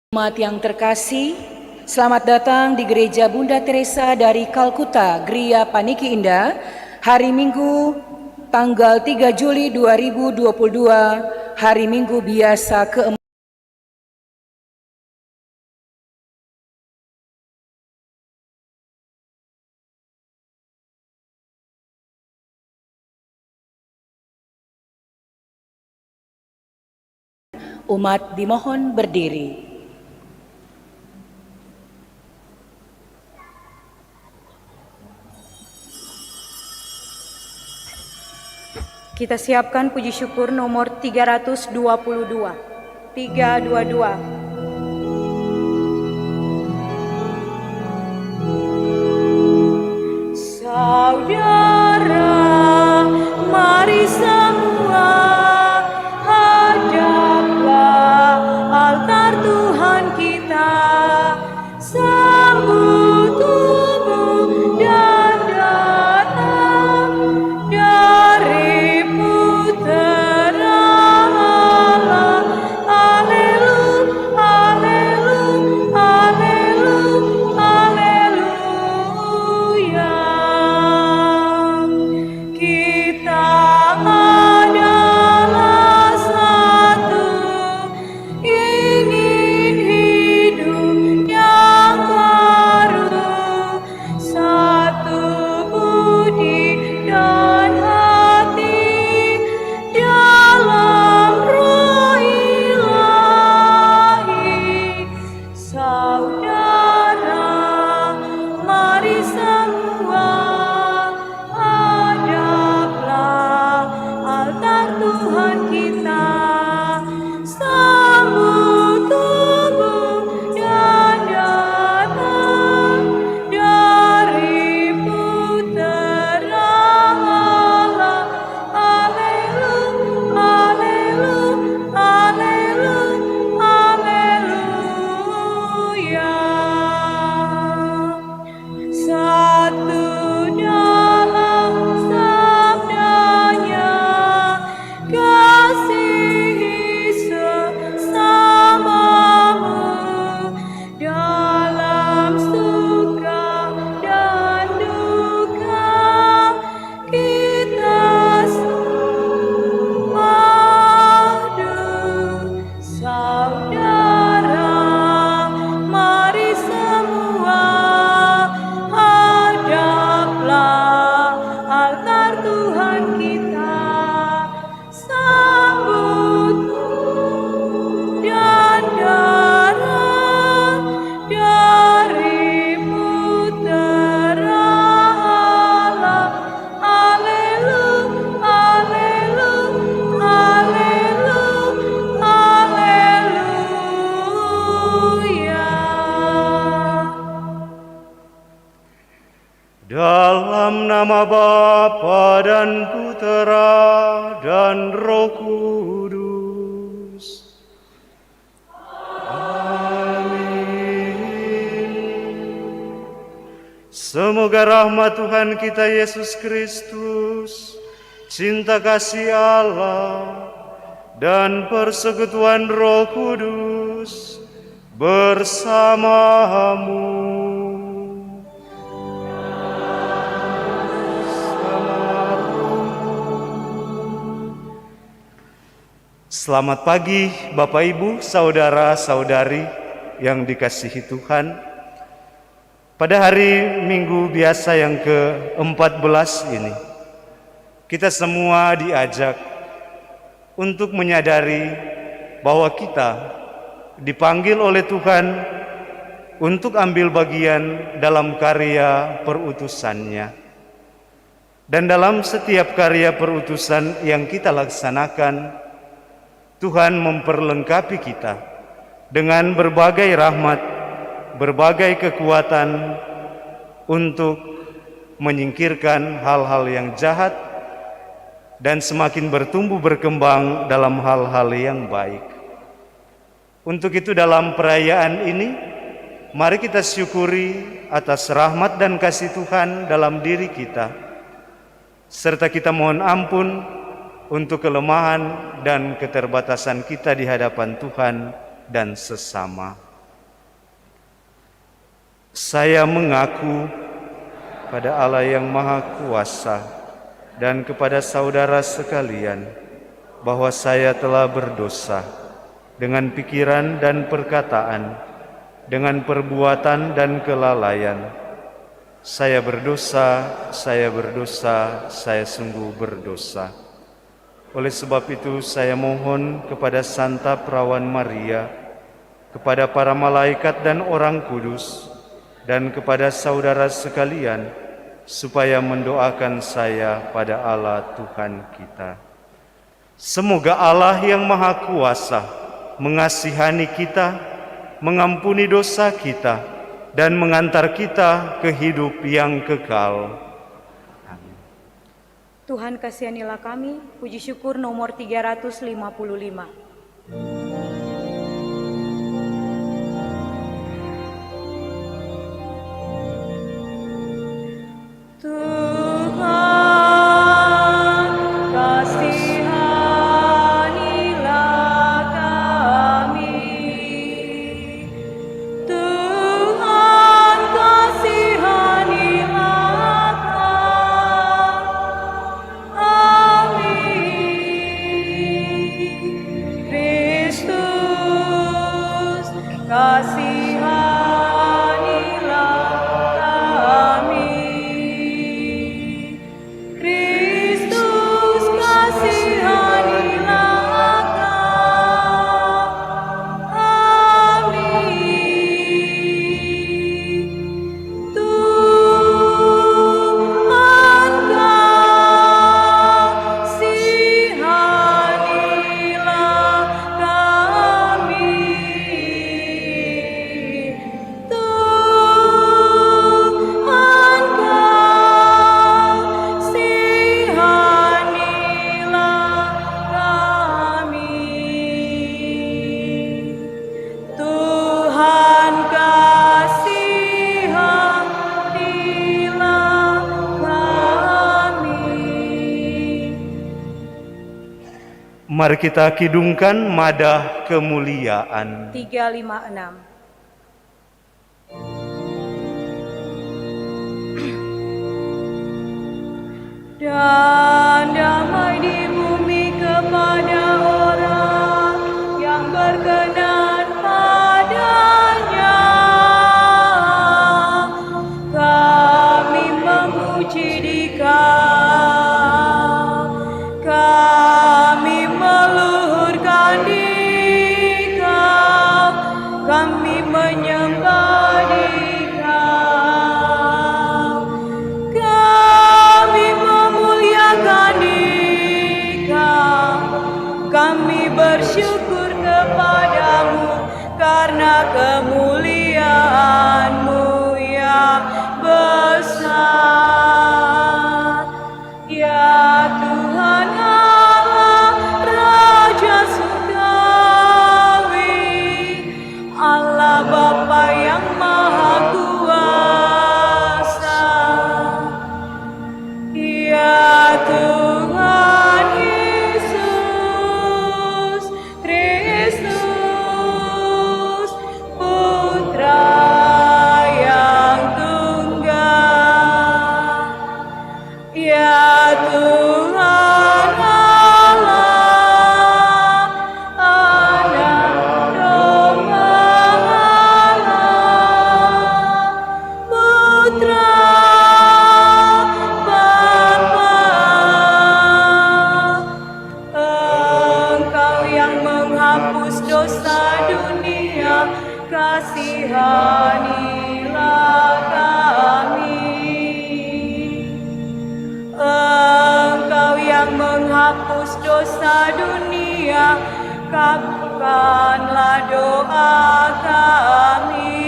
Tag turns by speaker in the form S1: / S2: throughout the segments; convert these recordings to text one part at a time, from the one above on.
S1: Umat yang terkasih, selamat datang di Gereja Bunda Teresa dari Kalkuta, Gria Paniki Indah, hari Minggu, tanggal 3 Juli 2022, hari Minggu biasa ke-4. Umat dimohon berdiri. Kita siapkan puji syukur nomor 322. 322. Saudara, mari semua hadaplah altar Tuhan kita, sambut tubuh dan datang dari putra Allah. Haleluya, haleluya, haleluya, haleluya. Kita adalah satu, ingin hidup yang baru, satu budi dan hati dalam Roh Ilahi. Saudara, mari semua hadaplah altar Tuhan kita, sambut tubuh dan datang dari putra Allah. Haleluya, haleluya, haleluya. Satu dalam sabdanya, kasihi sesamamu, dalam suka dan duka kita padu. Saudara, mari semua hadaplah altar Tuhan kita, sambut dan darah dari putra Allah. Haleluya, haleluya, haleluya, haleluya.
S2: Dalam nama Bapa dan Putera dan Roh Kudus. Amin. Semoga rahmat Tuhan kita Yesus Kristus, cinta kasih Allah, dan persekutuan Roh Kudus bersamamu. Selamat pagi Bapak Ibu, saudara-saudari yang dikasihi Tuhan. Pada hari Minggu biasa yang ke-14 ini, kita semua diajak untuk menyadari bahwa kita dipanggil oleh Tuhan untuk ambil bagian dalam karya perutusannya. Dan dalam setiap karya perutusan yang kita laksanakan, Tuhan memperlengkapi kita dengan berbagai rahmat, berbagai kekuatan untuk menyingkirkan hal-hal yang jahat dan semakin bertumbuh berkembang dalam hal-hal yang baik. Untuk itu dalam perayaan ini, mari kita syukuri atas rahmat dan kasih Tuhan dalam diri kita, serta kita mohon ampun untuk kelemahan dan keterbatasan kita di hadapan Tuhan dan sesama. Saya mengaku pada Allah yang Maha Kuasa dan kepada saudara sekalian bahwa saya telah berdosa dengan pikiran dan perkataan, dengan perbuatan dan kelalaian. Saya berdosa, saya sungguh berdosa. Oleh sebab itu saya mohon kepada Santa Perawan Maria, kepada para malaikat dan orang kudus, dan kepada saudara sekalian, supaya mendoakan saya pada Allah Tuhan kita. Semoga Allah yang Maha Kuasa mengasihani kita, mengampuni dosa kita, dan mengantar kita ke hidup yang kekal. Amin.
S1: Tuhan kasihanilah kami, puji syukur nomor 355.
S2: Mari kita kidungkan madah kemuliaan.
S1: 356. Dan damai di bumi kepada orang yang berkenan padanya. Kami memuji Dikau, kami meluhurkan Dikau, kami menyembah Dikau, kami memuliakan Dikau, kami bersyukur kepadamu karena kemuliaan-Mu yang besar. Ya Tuhan Allah, Raja Surgawi, Allah Bapa yang Maha Kuasa. Ya Tuhan Yesus Kristus, Putra yang tunggal. Ya Tuhan Allah, Anak Domba Allah, Putra Bapa. Engkau yang menghapus dosa dunia, kasihanilah kami. Engkau yang menghapus dosa dunia, kabulkanlah doa kami.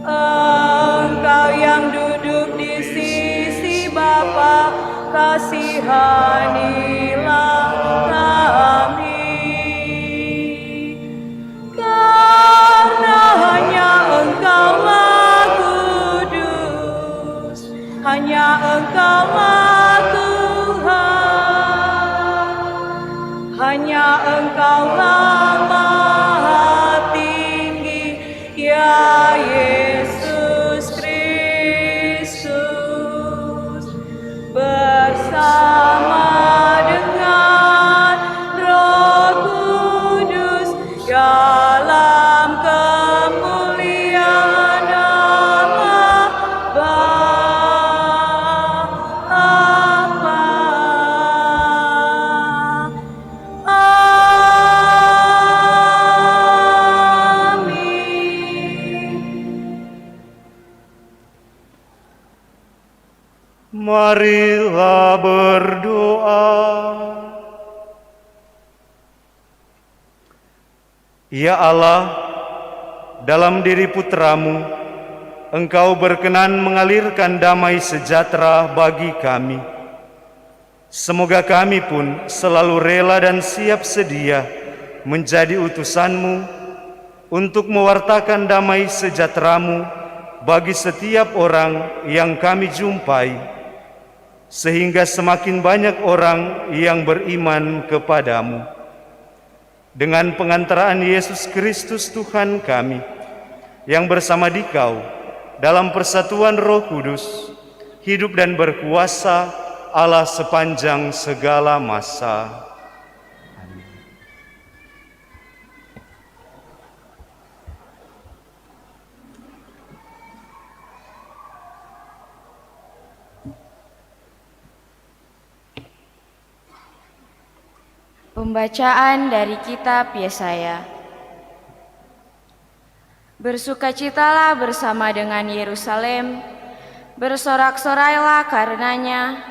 S1: Engkau yang duduk di sisi Bapa, kasihanilah kami. Karena hanya Engkaulah kudus, hanya Engkaulah Tuhan, hanya Engkaulah Maha Tinggi, ya
S2: Marilah berdoa. Ya Allah, dalam diri putra-Mu, Engkau berkenan mengalirkan damai sejahtera bagi kami. Semoga kami pun selalu rela dan siap sedia menjadi utusan-Mu untuk mewartakan damai sejahtera-Mu bagi setiap orang yang kami jumpai, sehingga semakin banyak orang yang beriman kepadamu. Dengan pengantaraan Yesus Kristus Tuhan kami, yang bersama Dikau dalam persatuan Roh Kudus, hidup dan berkuasa Allah sepanjang segala masa.
S3: Pembacaan dari kitab Yesaya. Bersukacitalah bersama dengan Yerusalem, bersorak-sorailah karenanya,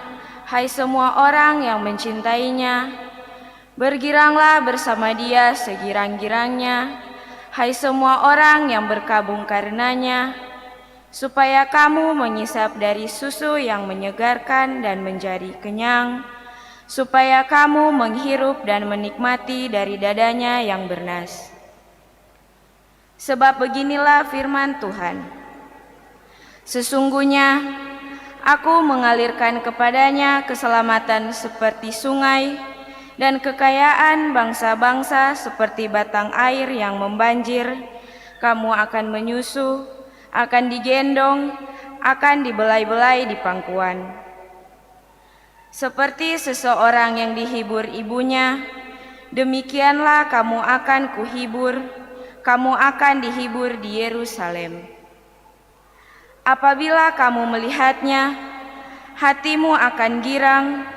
S3: hai semua orang yang mencintainya. Bergiranglah bersama dia segirang-girangnya, hai semua orang yang berkabung karenanya, supaya kamu mengisap dari susu yang menyegarkan dan menjadi kenyang, supaya kamu menghirup dan menikmati dari dadanya yang bernas. Sebab beginilah firman Tuhan, sesungguhnya Aku mengalirkan kepadanya keselamatan seperti sungai, dan kekayaan bangsa-bangsa seperti batang air yang membanjir. Kamu akan menyusu, akan digendong, akan dibelai-belai di pangkuan. Seperti seseorang yang dihibur ibunya, demikianlah kamu akan kuhibur, kamu akan dihibur di Yerusalem. Apabila kamu melihatnya, hatimu akan girang,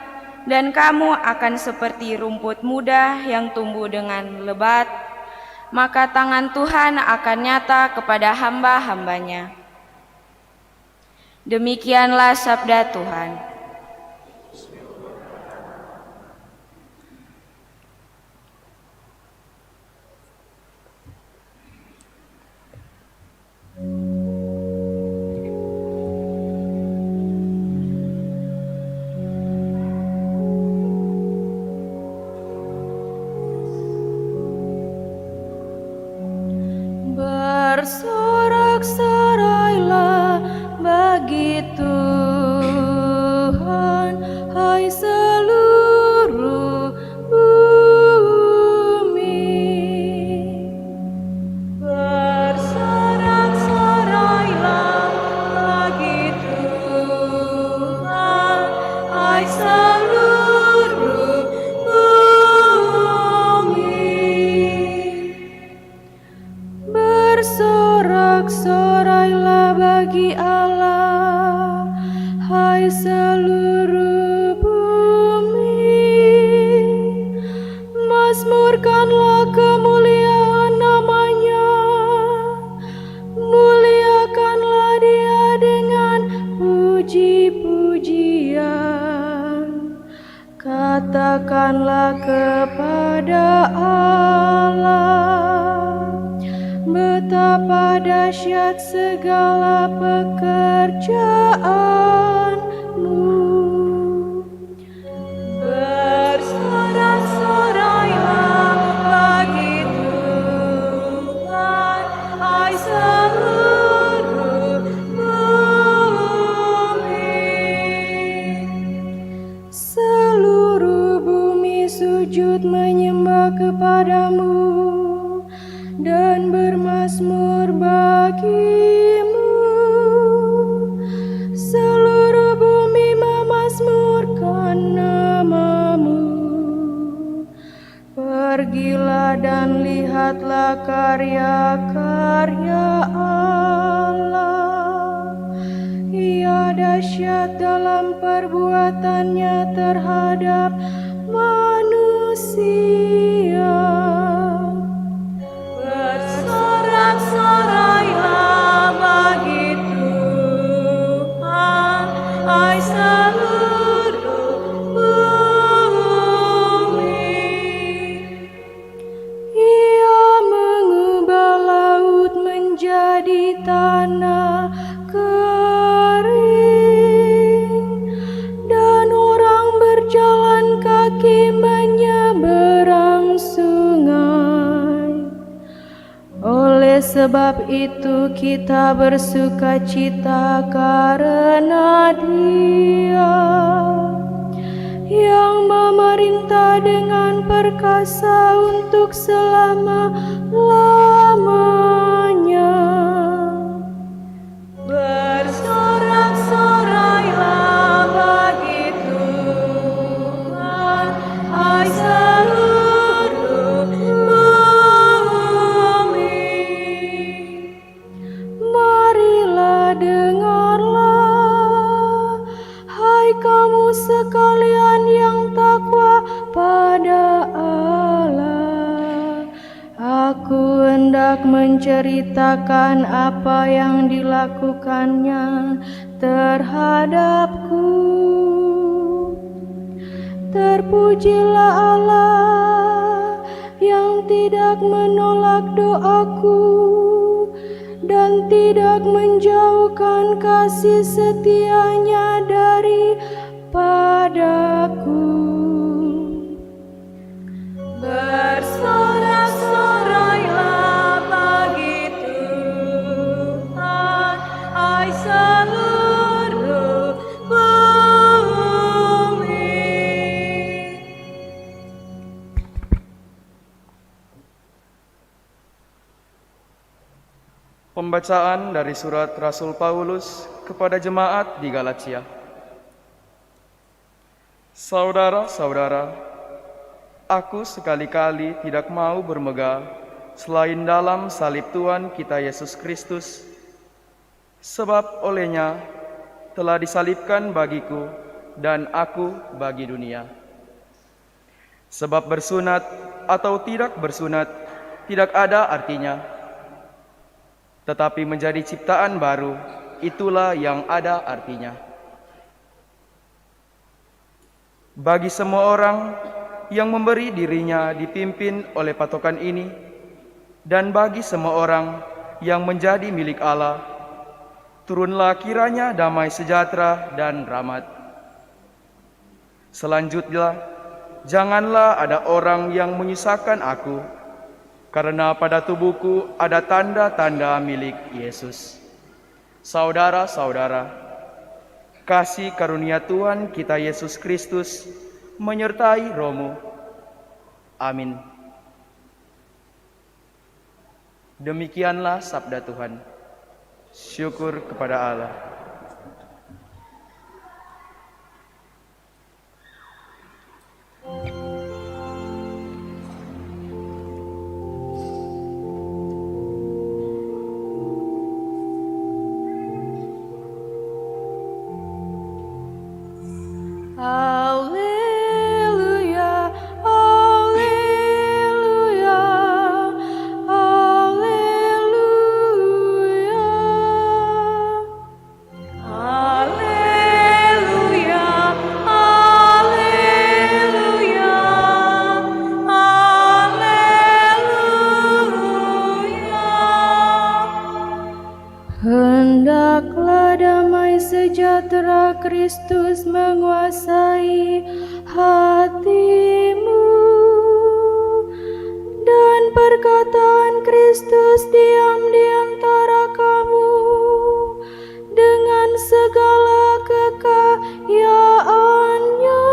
S3: dan kamu akan seperti rumput muda yang tumbuh dengan lebat, maka tangan Tuhan akan nyata kepada hamba-hambanya. Demikianlah sabda Tuhan.
S4: Bersorak-sorailah bagi Tuhan, hai seluruh bumi. Bersorak-sorailah bagi Tuhan, hai seluruh bumi. Bersorak-sorailah bagi Allah, hai seluruh bumi. Mazmurkanlah kemuliaan namanya, muliakanlah dia dengan puji-pujian. Katakanlah kepada Allah, betapa dahsyat segala pekerjaan-Mu. Bersorak-sorailah bagi Tuhan, hai seluruh bumi. Seluruh bumi sujud menyembah kepada-Mu dan bermazmur bagi-Mu. Seluruh bumi memazmurkan nama-Mu. Pergilah dan lihatlah karya-karya Allah. Ia dahsyat dalam perbuatannya terhadap manusia. Bersorak-sorailah bagi Tuhan, hai seluruh sebab itu kita bersukacita karena Dia yang memerintah dengan perkasa untuk selama-lamanya. Bersorak-sorailah bagi Tuhan, hai seluruh bumi. Marilah dengarlah, hai kamu sekalian yang takwa pada Allah. Aku hendak menceritakan apa yang dilakukannya terhadapku. Terpujilah Allah yang tidak menolak doaku dan tidak menjauhkan kasih setianya daripadaku. Bersorak-sorailah bagi Tuhan, hai seluruh bumi.
S5: Pembacaan dari surat Rasul Paulus kepada jemaat di Galatia. Saudara-saudara, aku sekali-kali tidak mau bermegah selain dalam salib Tuhan kita Yesus Kristus, sebab olehnya telah disalibkan bagiku dan aku bagi dunia. Sebab bersunat atau tidak bersunat tidak ada artinya, tetapi menjadi ciptaan baru, itulah yang ada artinya. Bagi semua orang yang memberi dirinya dipimpin oleh patokan ini, dan bagi semua orang yang menjadi milik Allah, turunlah kiranya damai sejahtera dan rahmat. Selanjutnya, janganlah ada orang yang menyusahkan aku, karena pada tubuhku ada tanda-tanda milik Yesus. Saudara-saudara, kasih karunia Tuhan kita Yesus Kristus menyertai rohmu. Amin. Demikianlah sabda Tuhan. Syukur kepada Allah.
S4: Haleluya, haleluya, haleluya. Haleluya, haleluya, haleluya. Hendaklah damai sejahtera Kristus menguasai hatimu, dan perkataan Kristus diam di antara kamu dengan segala kekayaannya.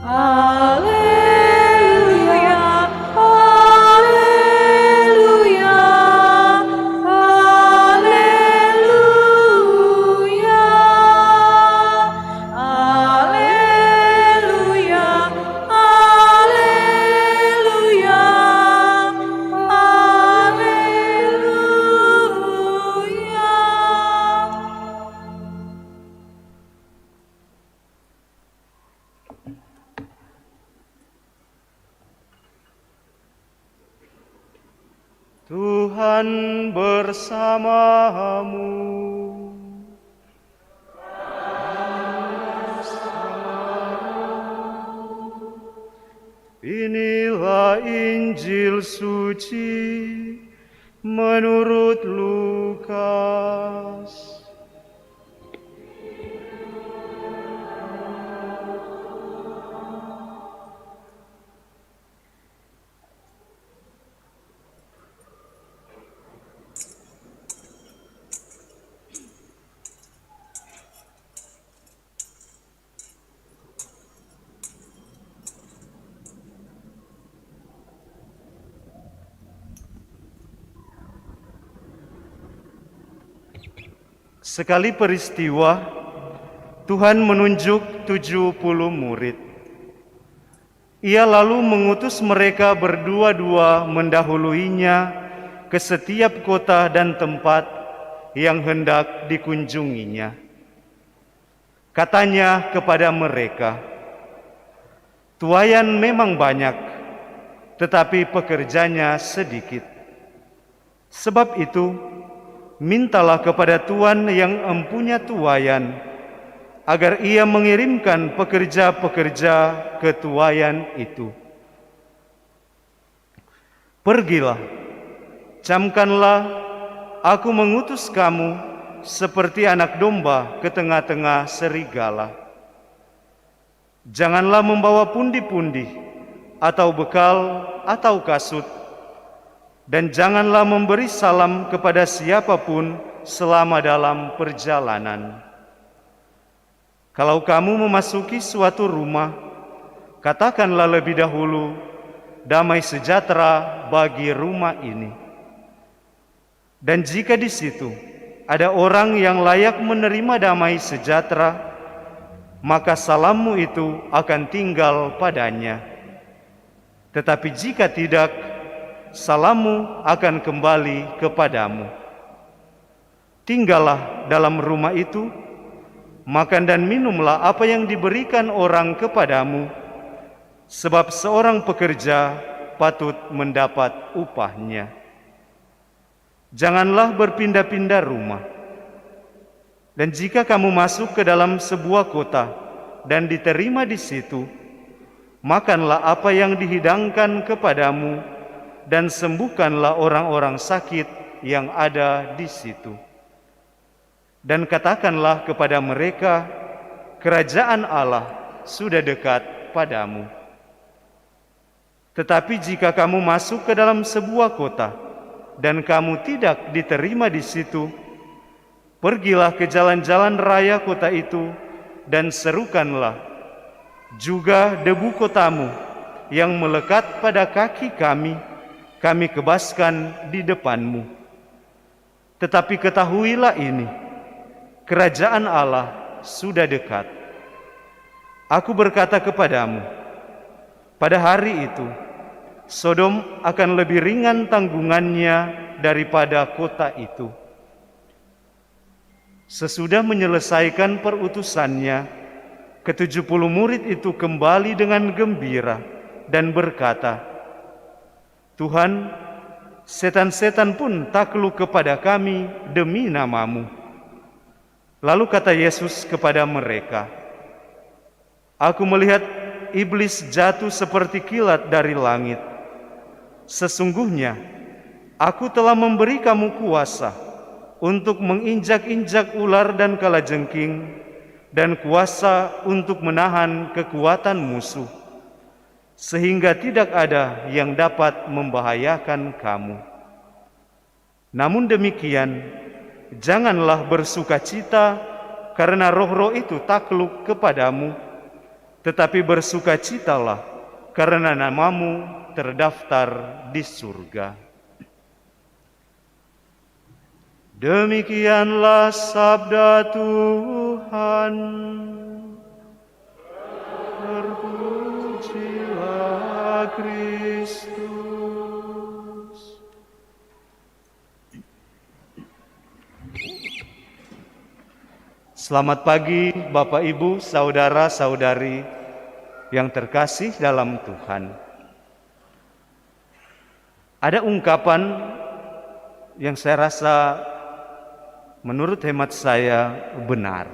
S4: Haleluya, haleluya, haleluya, haleluya, haleluya,
S2: Tuhan bersamamu. Inilah Injil suci menurut Lukas. Sekali peristiwa, Tuhan menunjuk 70 murid. Ia lalu mengutus mereka berdua-dua mendahuluinya ke setiap kota dan tempat yang hendak dikunjunginya. Katanya kepada mereka, "Tuaian memang banyak, tetapi pekerjanya sedikit. Sebab itu, mintalah kepada Tuhan yang empunya tuaian, agar ia mengirimkan pekerja-pekerja ke tuaian itu. Pergilah, camkanlah, aku mengutus kamu seperti anak domba ke tengah-tengah serigala. Janganlah membawa pundi-pundi, atau bekal, atau kasut, dan janganlah memberi salam kepada siapapun selama dalam perjalanan. Kalau kamu memasuki suatu rumah, katakanlah lebih dahulu, damai sejahtera bagi rumah ini. Dan jika di situ ada orang yang layak menerima damai sejahtera, maka salammu itu akan tinggal padanya. Tetapi jika tidak, salammu akan kembali kepadamu. Tinggallah dalam rumah itu, makan dan minumlah apa yang diberikan orang kepadamu, sebab seorang pekerja patut mendapat upahnya. Janganlah berpindah-pindah rumah. Dan jika kamu masuk ke dalam sebuah kota dan diterima di situ, makanlah apa yang dihidangkan kepadamu dan sembuhkanlah orang-orang sakit yang ada di situ. Dan katakanlah kepada mereka, kerajaan Allah sudah dekat padamu. Tetapi jika kamu masuk ke dalam sebuah kota dan kamu tidak diterima di situ, pergilah ke jalan-jalan raya kota itu dan serukanlah, juga debu kotamu yang melekat pada kaki kami kebaskan di depanmu. Tetapi ketahuilah ini, kerajaan Allah sudah dekat. Aku berkata kepadamu, pada hari itu, Sodom akan lebih ringan tanggungannya daripada kota itu. Sesudah menyelesaikan perutusannya, ke-70 murid itu kembali dengan gembira dan berkata, Tuhan, setan-setan pun takluk kepada kami demi nama-Mu. Lalu kata Yesus kepada mereka, Aku melihat iblis jatuh seperti kilat dari langit. Sesungguhnya, Aku telah memberi kamu kuasa untuk menginjak-injak ular dan kalajengking, dan kuasa untuk menahan kekuatan musuh, sehingga tidak ada yang dapat membahayakan kamu. Namun demikian, janganlah bersukacita karena roh-roh itu takluk kepadamu, tetapi bersukacitalah karena namamu terdaftar di surga. Demikianlah sabda Tuhan. Terpujilah Kristus. Selamat pagi Bapak Ibu, saudara-saudari yang terkasih dalam Tuhan. Ada ungkapan yang saya rasa menurut hemat saya benar.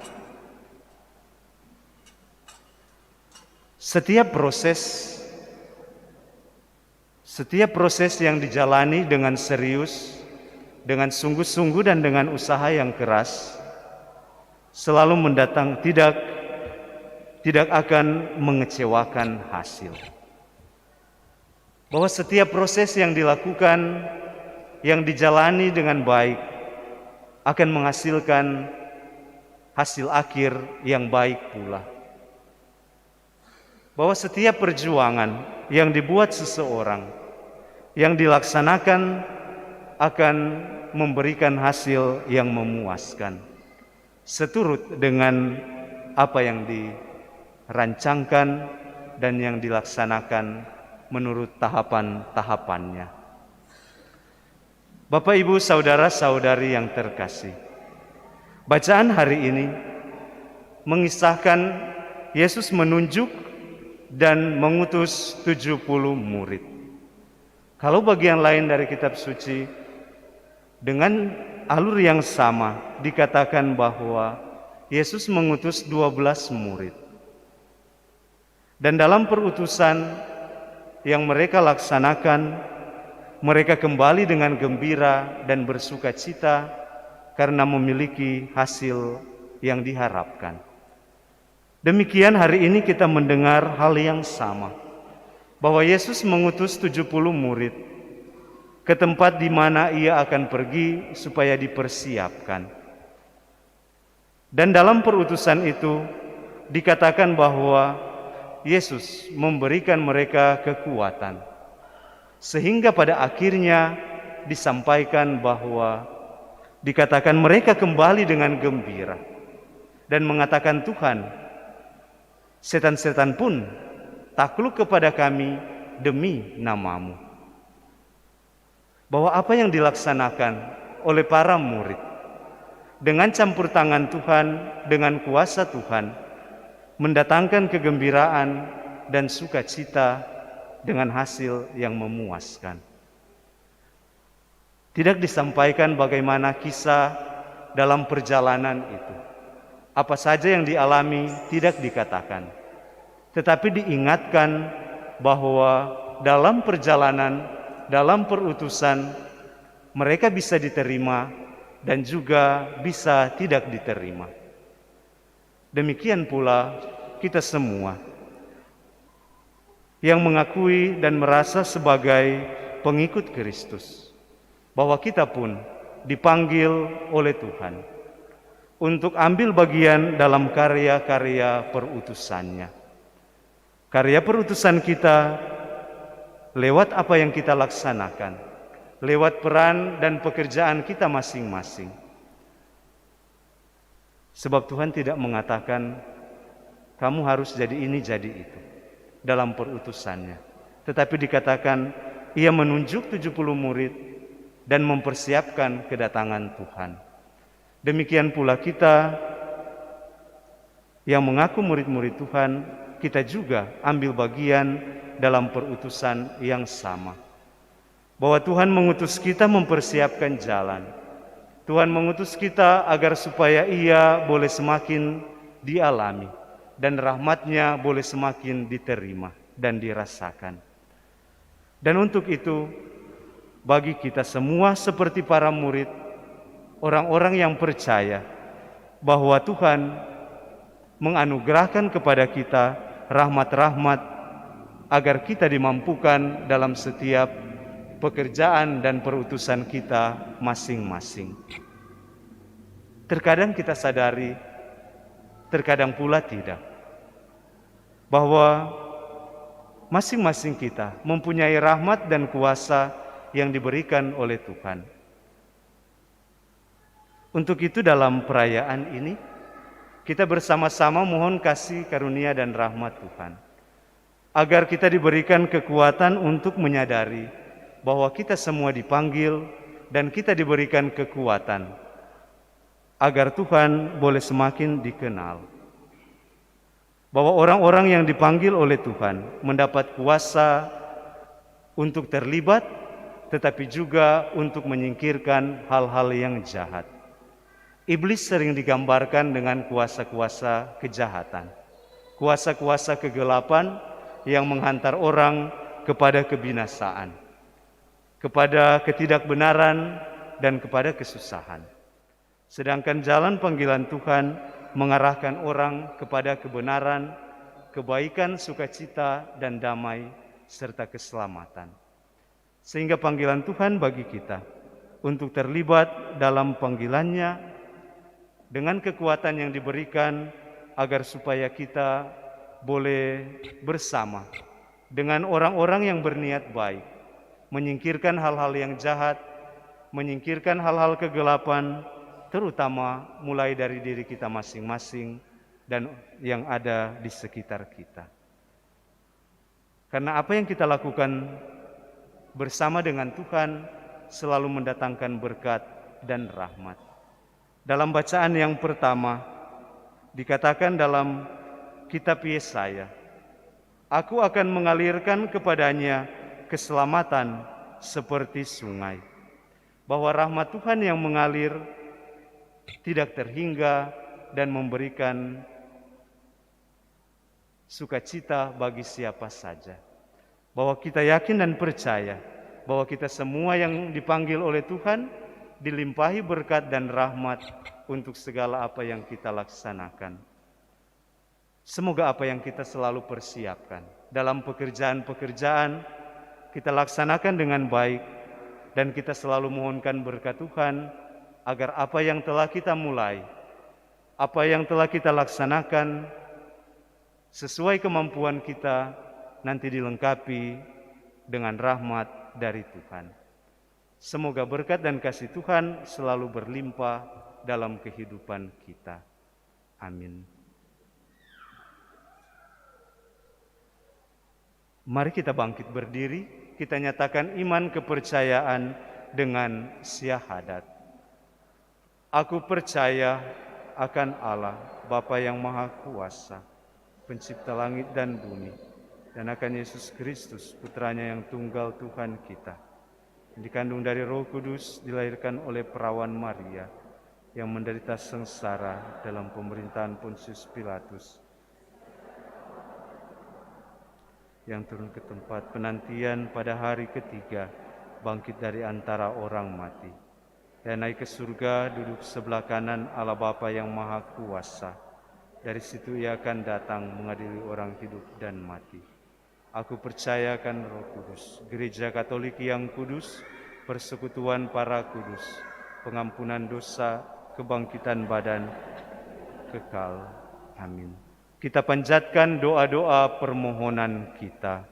S2: Setiap proses yang dijalani dengan serius, dengan sungguh-sungguh dan dengan usaha yang keras, selalu tidak akan mengecewakan hasil. Bahwa setiap proses yang dilakukan, yang dijalani dengan baik, akan menghasilkan hasil akhir yang baik pula. Bahwa setiap perjuangan yang dibuat seseorang, yang dilaksanakan, akan memberikan hasil yang memuaskan. seturut dengan apa yang dirancangkan dan yang dilaksanakan menurut tahapan-tahapannya. Bapak, Ibu, saudara-saudari yang terkasih, bacaan hari ini mengisahkan Yesus menunjuk dan mengutus 70 murid. Kalau bagian lain dari kitab suci dengan alur yang sama dikatakan bahwa Yesus mengutus 12 murid. Dan dalam perutusan yang mereka laksanakan, mereka kembali dengan gembira dan bersuka cita karena memiliki hasil yang diharapkan. Demikian hari ini kita mendengar hal yang sama, bahwa Yesus mengutus 70 murid ke tempat di mana ia akan pergi supaya dipersiapkan. Dan dalam perutusan itu dikatakan bahwa Yesus memberikan mereka kekuatan, sehingga pada akhirnya disampaikan bahwa dikatakan mereka kembali dengan gembira dan mengatakan, Tuhan, setan-setan pun takluk kepada kami demi nama-Mu. Bahwa apa yang dilaksanakan oleh para murid dengan campur tangan Tuhan, dengan kuasa Tuhan, mendatangkan kegembiraan dan sukacita dengan hasil yang memuaskan. Tidak disampaikan bagaimana kisah dalam perjalanan itu. Apa saja yang dialami tidak dikatakan, tetapi diingatkan bahwa dalam perjalanan, dalam perutusan, mereka bisa diterima dan juga bisa tidak diterima. Demikian pula kita semua yang mengakui dan merasa sebagai pengikut Kristus, bahwa kita pun dipanggil oleh Tuhan untuk ambil bagian dalam karya-karya perutusannya. Karya perutusan kita lewat apa yang kita laksanakan, lewat peran dan pekerjaan kita masing-masing. Sebab Tuhan tidak mengatakan kamu harus jadi ini, jadi itu dalam perutusannya, tetapi dikatakan ia menunjuk 70 murid dan mempersiapkan kedatangan Tuhan. Demikian pula kita yang mengaku murid-murid Tuhan, kita juga ambil bagian dalam perutusan yang sama. Bahwa Tuhan mengutus kita mempersiapkan jalan. Tuhan mengutus kita agar supaya ia boleh semakin dialami dan rahmat-Nya boleh semakin diterima dan dirasakan. Dan untuk itu, bagi kita semua seperti para murid, orang-orang yang percaya bahwa Tuhan menganugerahkan kepada kita rahmat-rahmat agar kita dimampukan dalam setiap pekerjaan dan perutusan kita masing-masing. Terkadang kita sadari, terkadang pula tidak, bahwa masing-masing kita mempunyai rahmat dan kuasa yang diberikan oleh Tuhan. Untuk itu dalam perayaan ini, kita bersama-sama mohon kasih karunia dan rahmat Tuhan, agar kita diberikan kekuatan untuk menyadari bahwa kita semua dipanggil dan kita diberikan kekuatan agar Tuhan boleh semakin dikenal. Bahwa orang-orang yang dipanggil oleh Tuhan mendapat kuasa untuk terlibat, tetapi juga untuk menyingkirkan hal-hal yang jahat. Iblis sering digambarkan dengan kuasa-kuasa kejahatan, kuasa-kuasa kegelapan yang menghantar orang kepada kebinasaan, kepada ketidakbenaran, dan kepada kesusahan. Sedangkan jalan panggilan Tuhan mengarahkan orang kepada kebenaran, kebaikan, sukacita, dan damai, serta keselamatan. Sehingga panggilan Tuhan bagi kita untuk terlibat dalam panggilannya dengan kekuatan yang diberikan agar supaya kita boleh bersama dengan orang-orang yang berniat baik, menyingkirkan hal-hal yang jahat, menyingkirkan hal-hal kegelapan, terutama mulai dari diri kita masing-masing dan yang ada di sekitar kita. Karena apa yang kita lakukan bersama dengan Tuhan selalu mendatangkan berkat dan rahmat. Dalam bacaan yang pertama dikatakan dalam kitab Yesaya, "Aku akan mengalirkan kepadanya keselamatan seperti sungai." Bahwa rahmat Tuhan yang mengalir tidak terhingga dan memberikan sukacita bagi siapa saja. Bahwa kita yakin dan percaya bahwa kita semua yang dipanggil oleh Tuhan dilimpahi berkat dan rahmat untuk segala apa yang kita laksanakan. Semoga apa yang kita selalu persiapkan dalam pekerjaan-pekerjaan kita laksanakan dengan baik, dan kita selalu mohonkan berkat Tuhan agar apa yang telah kita mulai, apa yang telah kita laksanakan sesuai kemampuan kita nanti dilengkapi dengan rahmat dari Tuhan. Semoga berkat dan kasih Tuhan selalu berlimpah dalam kehidupan kita. Amin. Mari kita bangkit berdiri, kita nyatakan iman kepercayaan dengan syahadat. Aku percaya akan Allah, Bapa yang Maha Kuasa, Pencipta langit dan bumi, dan akan Yesus Kristus, Putranya yang tunggal Tuhan kita, yang dikandung dari Roh Kudus, dilahirkan oleh perawan Maria, yang menderita sengsara dalam pemerintahan Pontius Pilatus, yang turun ke tempat penantian pada hari ketiga, bangkit dari antara orang mati, dan naik ke surga, duduk sebelah kanan Allah Bapa yang Maha Kuasa. Dari situ Ia akan datang mengadili orang hidup dan mati. Aku percaya akan Roh Kudus, Gereja Katolik yang kudus, persekutuan para kudus, pengampunan dosa, kebangkitan badan kekal. Amin. Kita panjatkan doa-doa permohonan kita.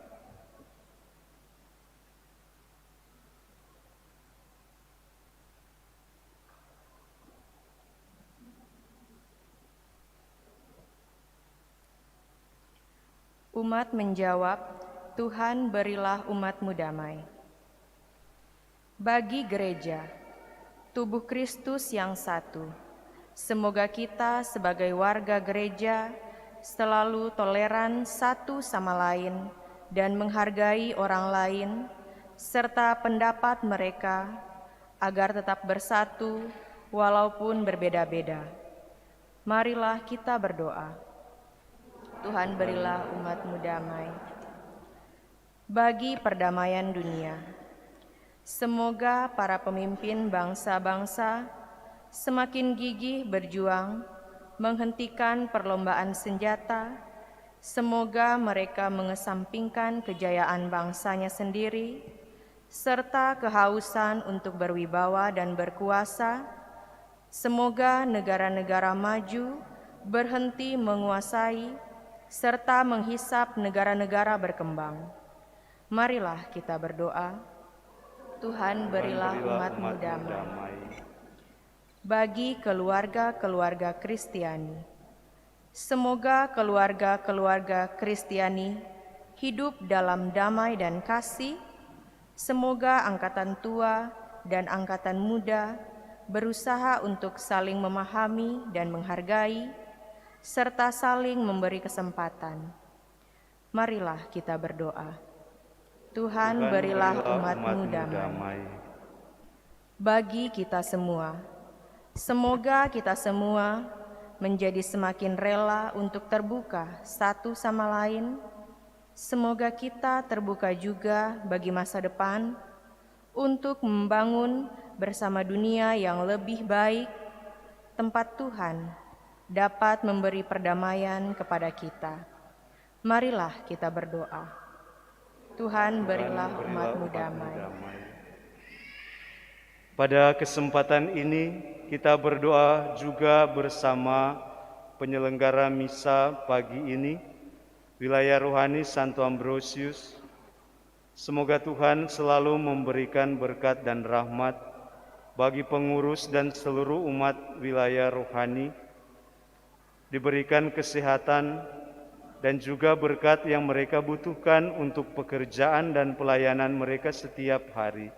S3: Umat menjawab, Tuhan berilah umat-Mu damai. Bagi gereja, tubuh Kristus yang satu, semoga kita sebagai warga gereja selalu toleran satu sama lain dan menghargai orang lain serta pendapat mereka agar tetap bersatu walaupun berbeda-beda. Marilah kita berdoa. Tuhan berilah umat-Mu damai. Bagi perdamaian dunia, semoga para pemimpin bangsa-bangsa semakin gigih berjuang menghentikan perlombaan senjata. Semoga mereka mengesampingkan kejayaan bangsanya sendiri serta kehausan untuk berwibawa dan berkuasa. Semoga negara-negara maju berhenti menguasai serta menghisap negara-negara berkembang. Marilah kita berdoa. Tuhan berilah umat-Mu damai. Bagi keluarga-keluarga Kristiani, semoga keluarga-keluarga Kristiani hidup dalam damai dan kasih. Semoga angkatan tua dan angkatan muda berusaha untuk saling memahami dan menghargai, serta saling memberi kesempatan. Marilah kita berdoa. Tuhan berilah umat-Mu damai. Bagi kita semua, semoga kita semua menjadi semakin rela untuk terbuka satu sama lain. Semoga kita terbuka juga bagi masa depan untuk membangun bersama dunia yang lebih baik, tempat Tuhan dapat memberi perdamaian kepada kita. Marilah kita berdoa. Tuhan berilah umat-Mu damai.
S2: Pada kesempatan ini kita berdoa juga bersama penyelenggara misa pagi ini, wilayah rohani Santo Ambrosius. Semoga Tuhan selalu memberikan berkat dan rahmat bagi pengurus dan seluruh umat wilayah rohani, diberikan kesehatan dan juga berkat yang mereka butuhkan untuk pekerjaan dan pelayanan mereka setiap hari,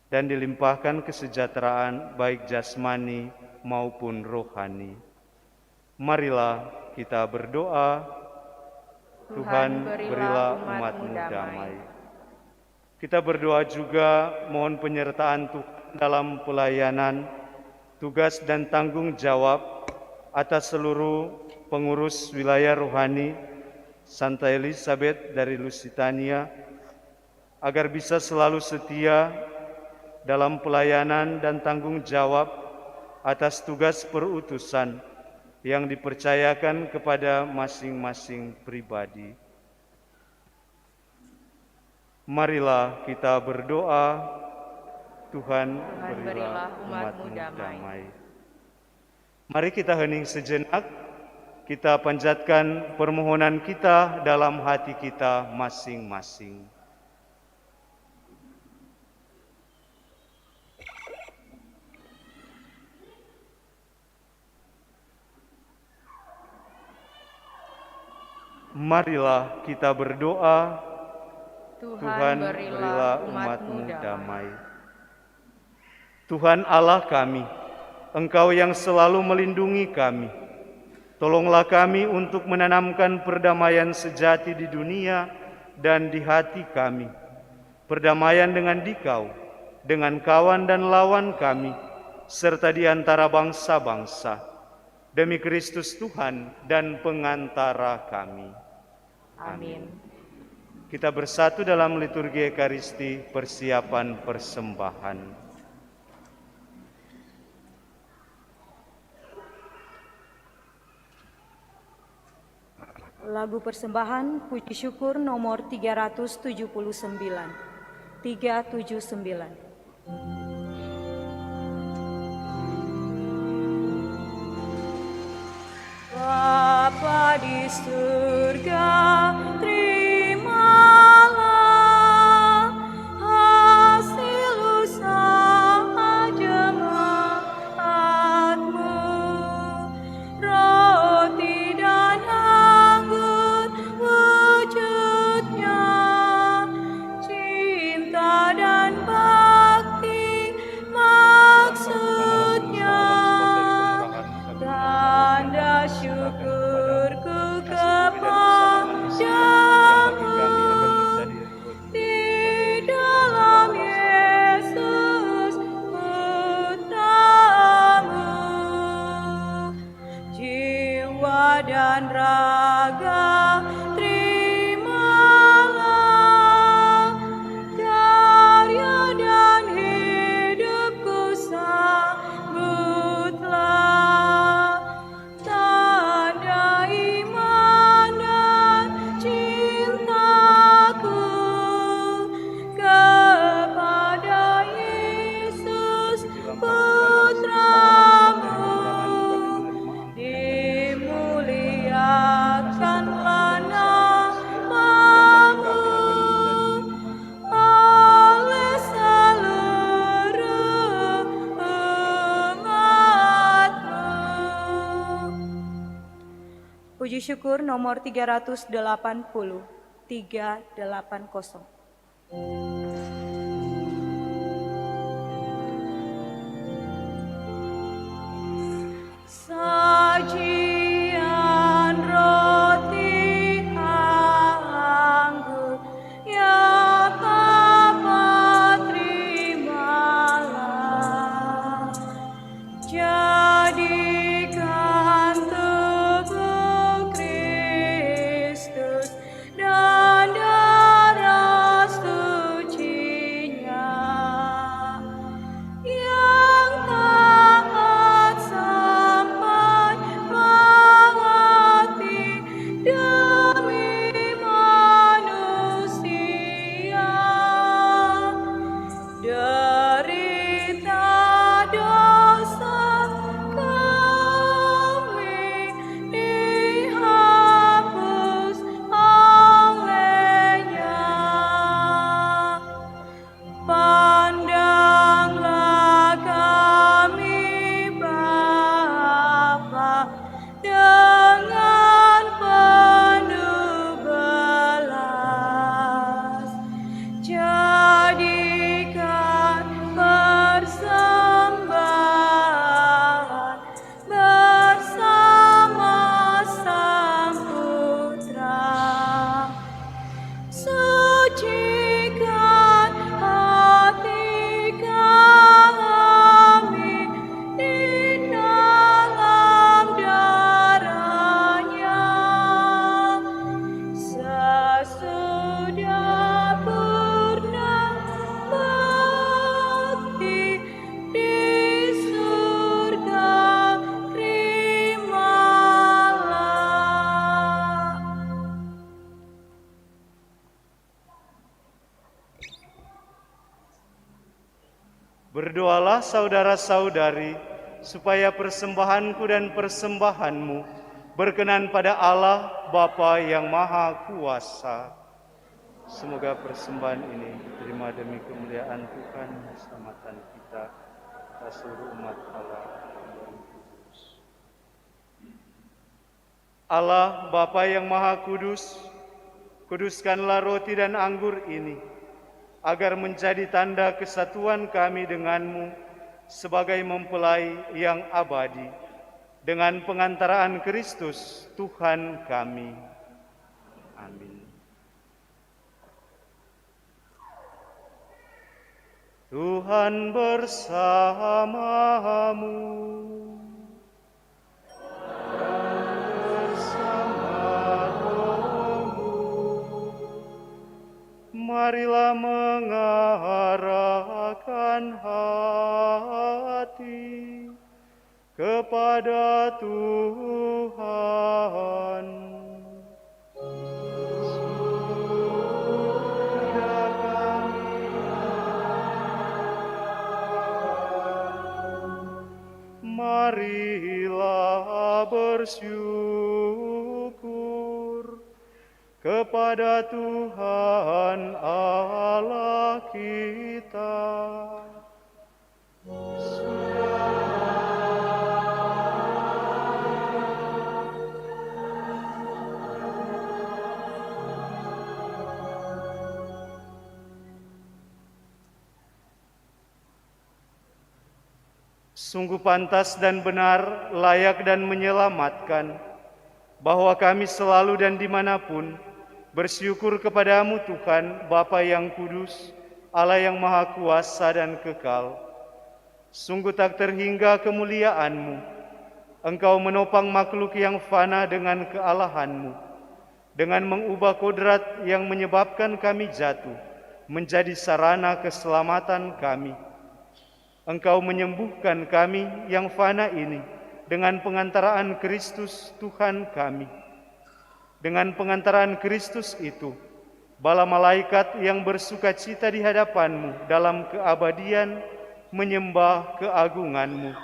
S2: dan dilimpahkan kesejahteraan baik jasmani maupun rohani. Marilah kita berdoa. Tuhan, berilah umat-Mu damai. Kita berdoa juga mohon penyertaan Tuhan dalam pelayanan, tugas dan tanggung jawab atas seluruh pengurus wilayah rohani Santa Elizabeth dari Lusitania, agar bisa selalu setia dalam pelayanan dan tanggung jawab atas tugas perutusan yang dipercayakan kepada masing-masing pribadi. Marilah kita berdoa. Tuhan, berilah umat-Mu damai. Mari kita hening sejenak, kita panjatkan permohonan kita dalam hati kita masing-masing. Marilah kita berdoa. Tuhan, berilah umat-Mu damai. Tuhan Allah kami, Engkau yang selalu melindungi kami, tolonglah kami untuk menanamkan perdamaian sejati di dunia dan di hati kami. Perdamaian dengan Dikau, dengan kawan dan lawan kami, serta di antara bangsa-bangsa. Demi Kristus Tuhan dan pengantara kami.
S3: Amin.
S2: Kita bersatu dalam liturgi Ekaristi, persiapan persembahan.
S6: Lagu persembahan puji syukur nomor 379. 379. Bapa di surga, terimalah hasil usaha jemaat-Mu. Roti dan anggur wujudnya, cinta dan bakti maksudnya. Tanda syukurku kepadamu di dalam Yesus Putramu. Jiwa dan raga terimalah, karya dan hidupku sambutlah. Tanda iman dan cintaku kepada Yesus Putramu. Dimuliakanlah namamu oleh seluruh umat-Mu. Puji syukur nomor 380. 380. Sajian roti anggur, ya Bapa terimalah. Jadikan tubuh Kristus dan darah sucinya, yang taat sampai mati demi manusia. Derita dosa kami dihapus olehnya. Pandanglah
S2: Berdoalah saudara-saudari, supaya persembahanku dan persembahanmu berkenan pada Allah Bapa yang Maha Kuasa. Semoga persembahan ini diterima demi kemuliaan Tuhan dan keselamatan kita, seluruh umat Allah yang kudus. Allah Bapa yang Maha Kudus, kuduskanlah roti dan anggur ini, agar menjadi tanda kesatuan kami denganmu sebagai mempelai yang abadi, dengan pengantaraan Kristus Tuhan kami. Amin. Tuhan bersamamu. Marilah mengarahkan hati kepada Tuhan. Sudah kami marilah bersyukur kepada Tuhan Allah kita. Sungguh pantas dan benar, layak dan menyelamatkan, bahwa kami selalu dan dimanapun bersyukur kepadamu Tuhan, Bapa yang kudus, Allah yang Maha Kuasa dan kekal. Sungguh tak terhingga kemuliaan-Mu. Engkau menopang makhluk yang fana dengan kealahan-Mu, dengan mengubah kodrat yang menyebabkan kami jatuh menjadi sarana keselamatan kami. Engkau menyembuhkan kami yang fana ini dengan pengantaraan Kristus Tuhan kami. Dengan pengantaraan Kristus itu, bala malaikat yang bersukacita di hadapan-Mu dalam keabadian menyembah keagungan-Mu.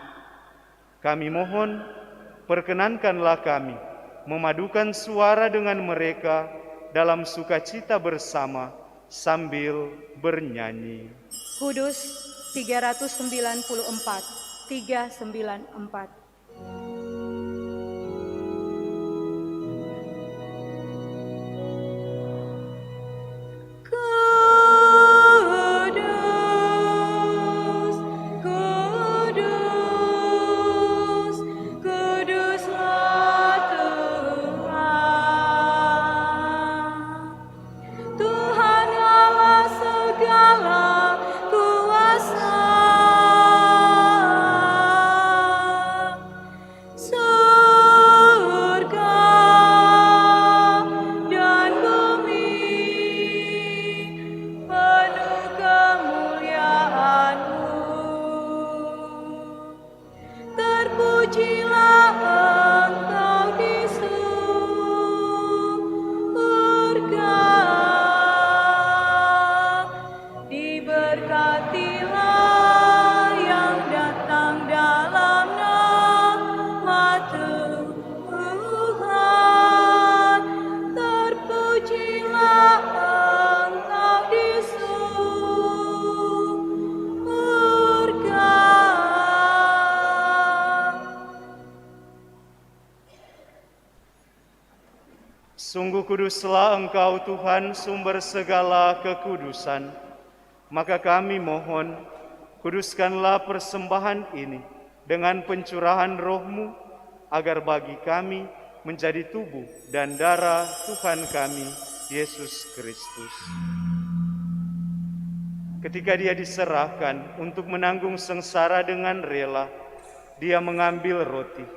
S2: Kami mohon, perkenankanlah kami memadukan suara dengan mereka dalam sukacita bersama sambil bernyanyi.
S7: Kudus 394.
S2: Sungguh kuduslah Engkau Tuhan, sumber segala kekudusan. Maka kami mohon, kuduskanlah persembahan ini dengan pencurahan Roh-Mu, agar bagi kami menjadi tubuh dan darah Tuhan kami, Yesus Kristus. Ketika Dia diserahkan untuk menanggung sengsara dengan rela, Dia mengambil roti,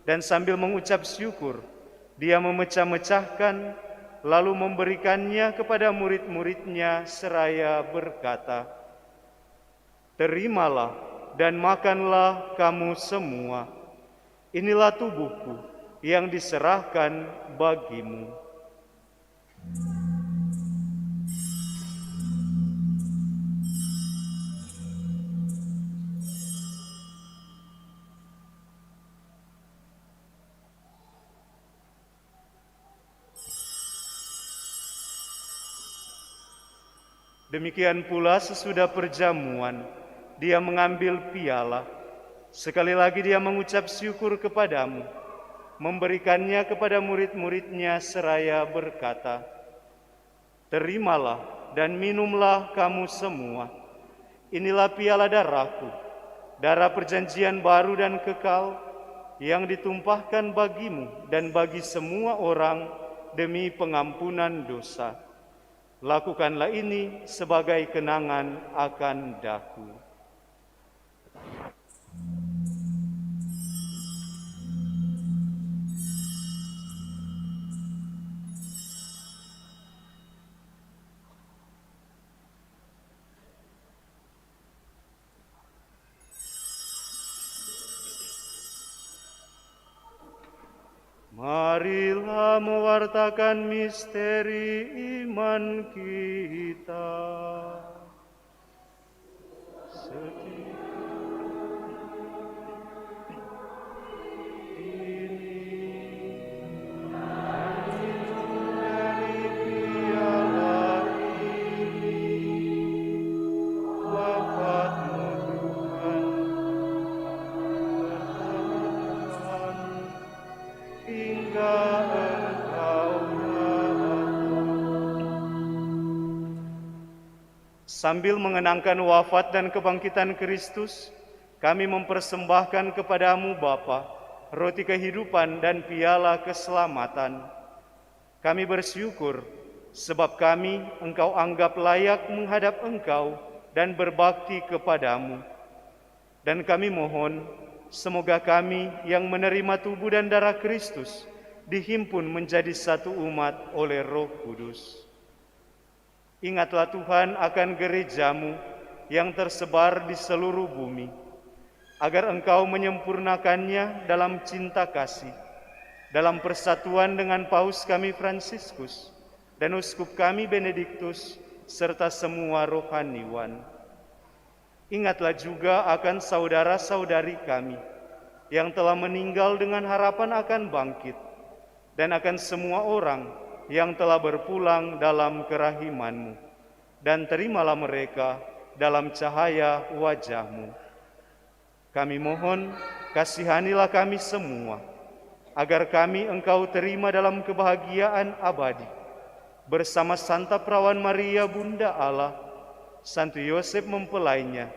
S2: dan sambil mengucap syukur, Dia memecah-mecahkan, lalu memberikannya kepada murid-murid-Nya seraya berkata, "Terimalah dan makanlah kamu semua. Inilah tubuhku yang diserahkan bagimu." Demikian pula sesudah perjamuan, dia mengambil piala. Sekali lagi dia mengucap syukur kepadamu, memberikannya kepada murid-muridnya seraya berkata, "Terimalah dan minumlah kamu semua. Inilah piala darahku, darah perjanjian baru dan kekal, yang ditumpahkan bagimu dan bagi semua orang demi pengampunan dosa. Lakukanlah ini sebagai kenangan akan daku." Marilah mewartakan misteri iman kita. Sambil mengenangkan wafat dan kebangkitan Kristus, kami mempersembahkan kepadamu Bapa, roti kehidupan dan piala keselamatan. Kami bersyukur sebab kami Engkau anggap layak menghadap Engkau dan berbakti kepadamu. Dan kami mohon, semoga kami yang menerima tubuh dan darah Kristus dihimpun menjadi satu umat oleh Roh Kudus. Ingatlah Tuhan akan gerejamu yang tersebar di seluruh bumi, agar Engkau menyempurnakannya dalam cinta kasih, dalam persatuan dengan Paus kami Fransiskus dan Uskup kami Benediktus, serta semua rohaniwan. Ingatlah juga akan saudara-saudari kami yang telah meninggal dengan harapan akan bangkit, dan akan semua orang yang telah berpulang dalam kerahiman-Mu, dan terimalah mereka dalam cahaya wajah-Mu. Kami mohon, kasihanilah kami semua, agar kami Engkau terima dalam kebahagiaan abadi, bersama Santa Perawan Maria Bunda Allah, Santo Yosef mempelainya,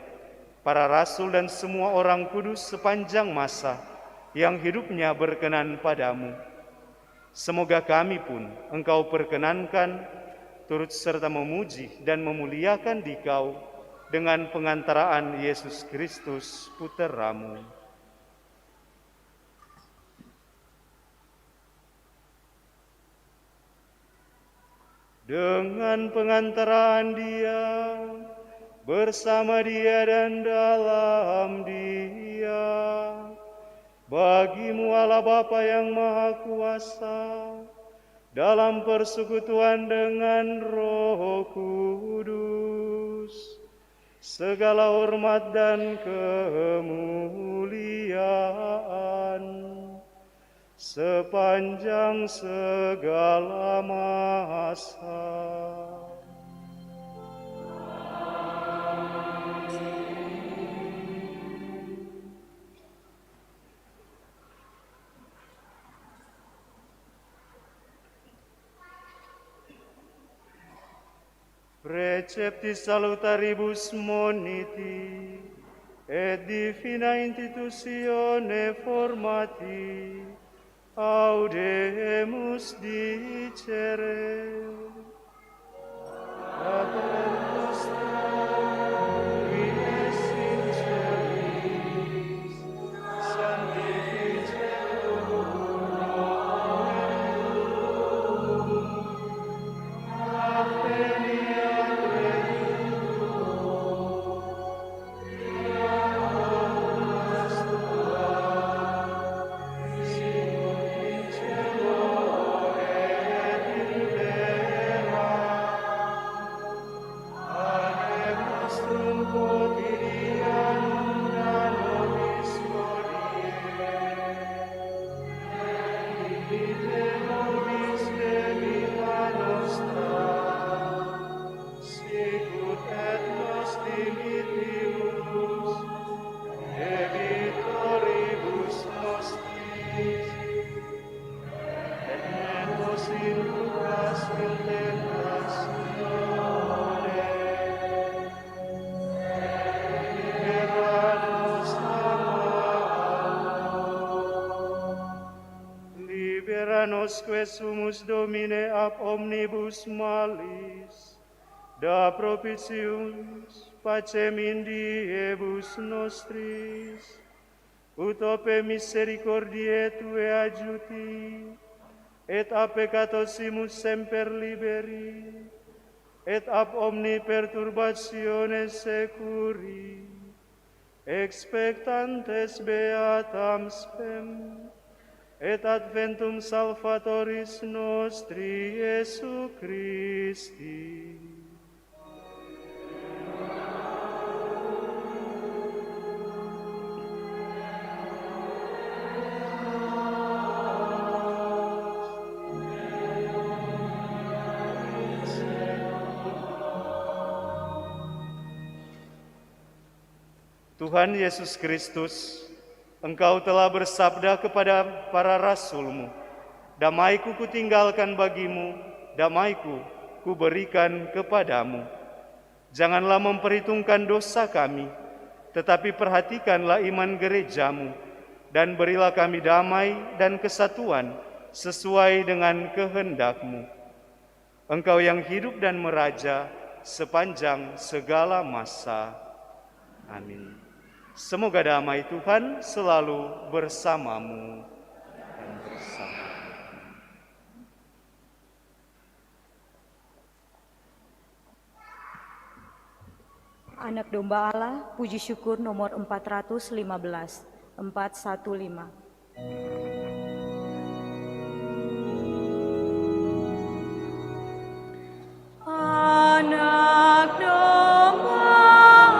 S2: para rasul dan semua orang kudus sepanjang masa yang hidupnya berkenan padamu. Semoga kami pun Engkau perkenankan turut serta memuji dan memuliakan Dikau dengan pengantaraan Yesus Kristus Putramu. Dengan pengantaraan Dia, bersama Dia dan dalam Dia, bagi-Mu Allah Bapa yang Maha Kuasa, dalam persekutuan dengan Roh Kudus, segala hormat dan kemuliaan sepanjang segala masa. Precepti salutaribus moniti, et divina institutione formati, audemus dicere. Pater nostrum, qui es in celis, sanctificetur nomen tuum, adveniat regnum tuum, fiat voluntas tua, sicut in cielo et in terra. Spiritus, debitoribus nostris, et ne nos inducas in tentatione, libera nosque sumus Domine ab omnibus malis, da propitius pacem in diebus nostris, utope misericordiae Tue adjuti, et a peccatosimus semper liberi, et ab omni perturbatione securi, expectantes beatam spem, et adventum Salvatoris nostri Iesu Christi. Tuhan Yesus Kristus, Engkau telah bersabda kepada para rasul-Mu, damai-Ku kutinggalkan bagimu, damai-Ku kuberikan kepadamu. Janganlah memperhitungkan dosa kami, tetapi perhatikanlah iman gereja-Mu, dan berilah kami damai dan kesatuan sesuai dengan kehendak-Mu. Engkau yang hidup dan meraja sepanjang segala masa. Amin. Semoga damai Tuhan selalu bersamamu dan bersama.
S7: Anak Domba Allah, puji syukur nomor 415, 415.
S6: Anak domba Allah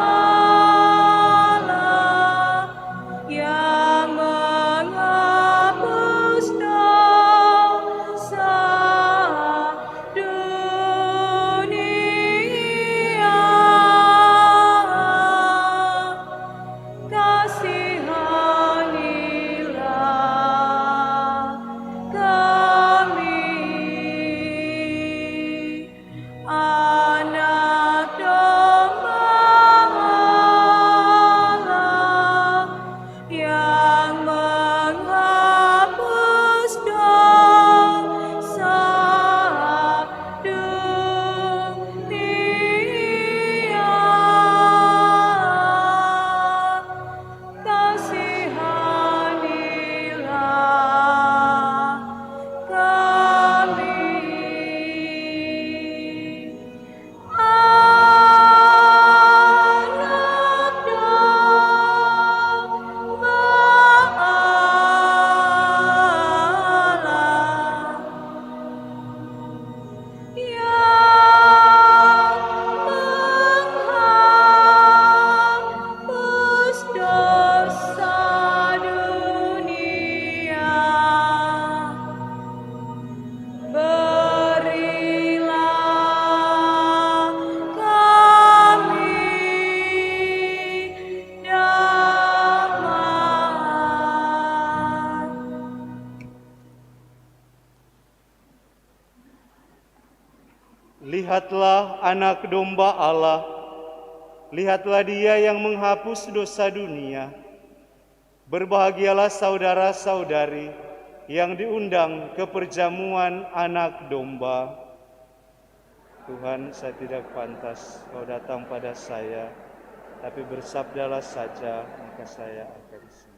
S6: yang menghapus dosa dunia, kasihanilah kami. Anak domba Allah yang menghapus dosa dunia, kasihanilah kami. Anak domba Allah yang menghapus dosa dunia, berilah kami damai.
S2: Lihatlah anak domba Allah, lihatlah Dia yang menghapus dosa dunia. Berbahagialah saudara-saudari yang diundang ke perjamuan anak domba. Tuhan, saya tidak pantas Kau datang pada saya, tapi bersabdalah saja, maka saya akan sembuh.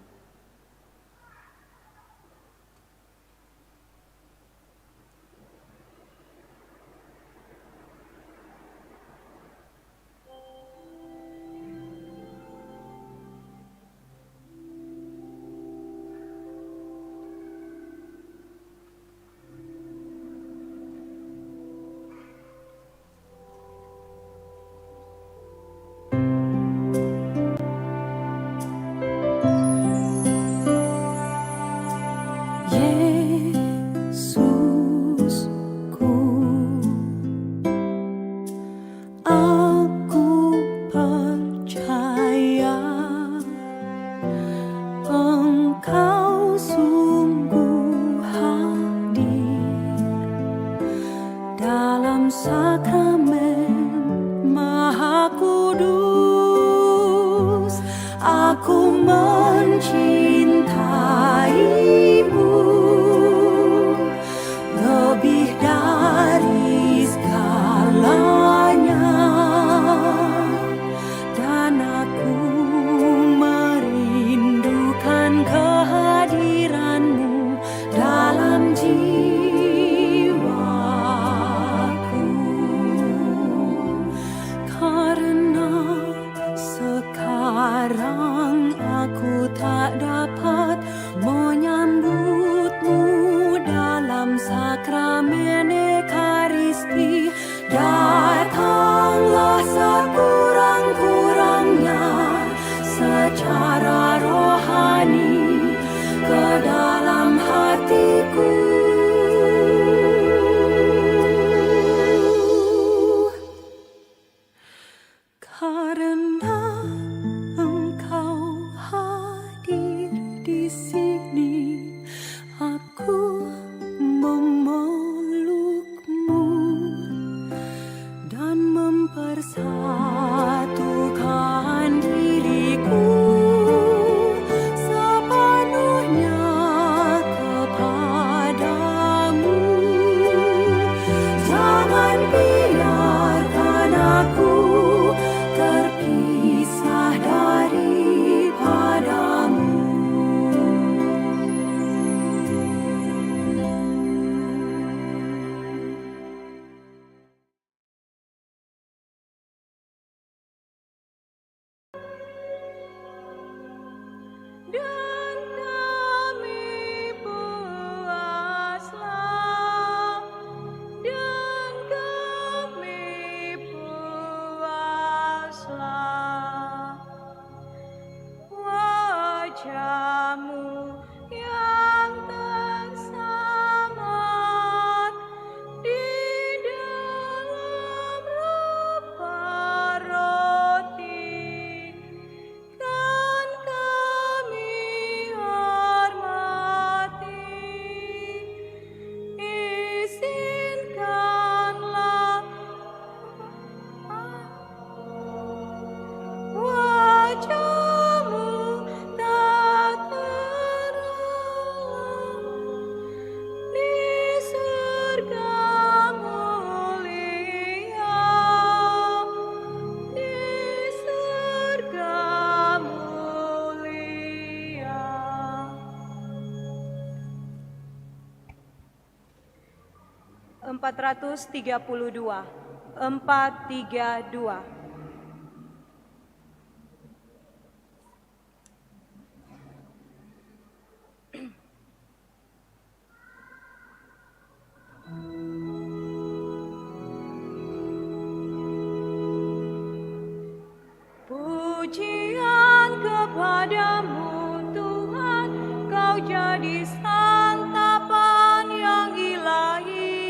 S6: Aku mencintaimu lebih dari segalanya, dan aku merindukan kehadiranmu dalam jiwaku. Karena sekarang aku tak dapat menyambutmu dalam sakramen Ekaristi, datanglah sekurang-kurangnya secara rohani ke dalam hatiku. Karena Engkau hadir di sini, aku memelukmu dan mempersatukan diriku sepenuhnya kepadamu. Jangan biarkan aku terpisah daripadamu. Dan kami puaslah, dan kami puaslah wajah-Mu yang tersamat di dalam rupa roti. Kan kami hormati, izinkanlah wajah-Mu tak terhalang di surga mulia, di surga mulia.
S7: 432, 432.
S6: Pujian kepadamu Tuhan, Kau jadi santapan yang ilahi.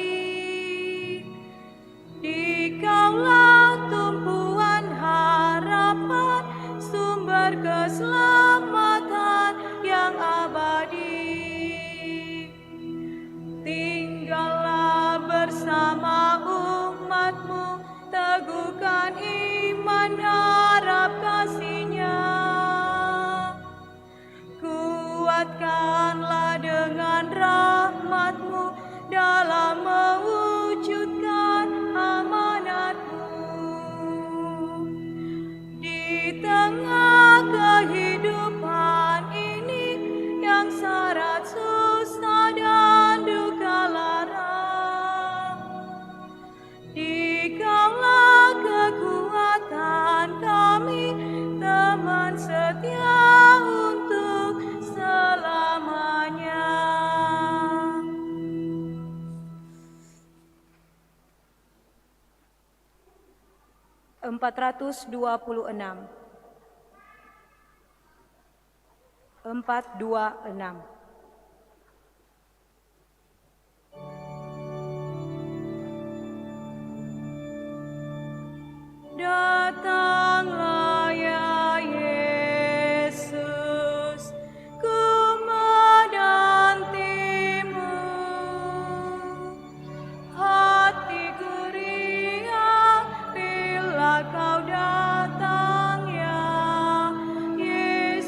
S6: Dikaulah tumpuan harapan, sumber keselamatan yang abadi. Tinggallah bersama umat-Mu, teguhkan iman harap kasih-Nya. Kuatkanlah dengan rahmat-Mu dalam mewujudkan amanat-Mu. Di tengah kehidupan ini yang syarat susah dan duka lara, Dikaulah kekuatan kami, teman setia untuk selamanya.
S7: Empat 426. 426.
S6: Datanglah ya Yesus, ku menantimu. Hatiku riang bila kau datang ya Yesus.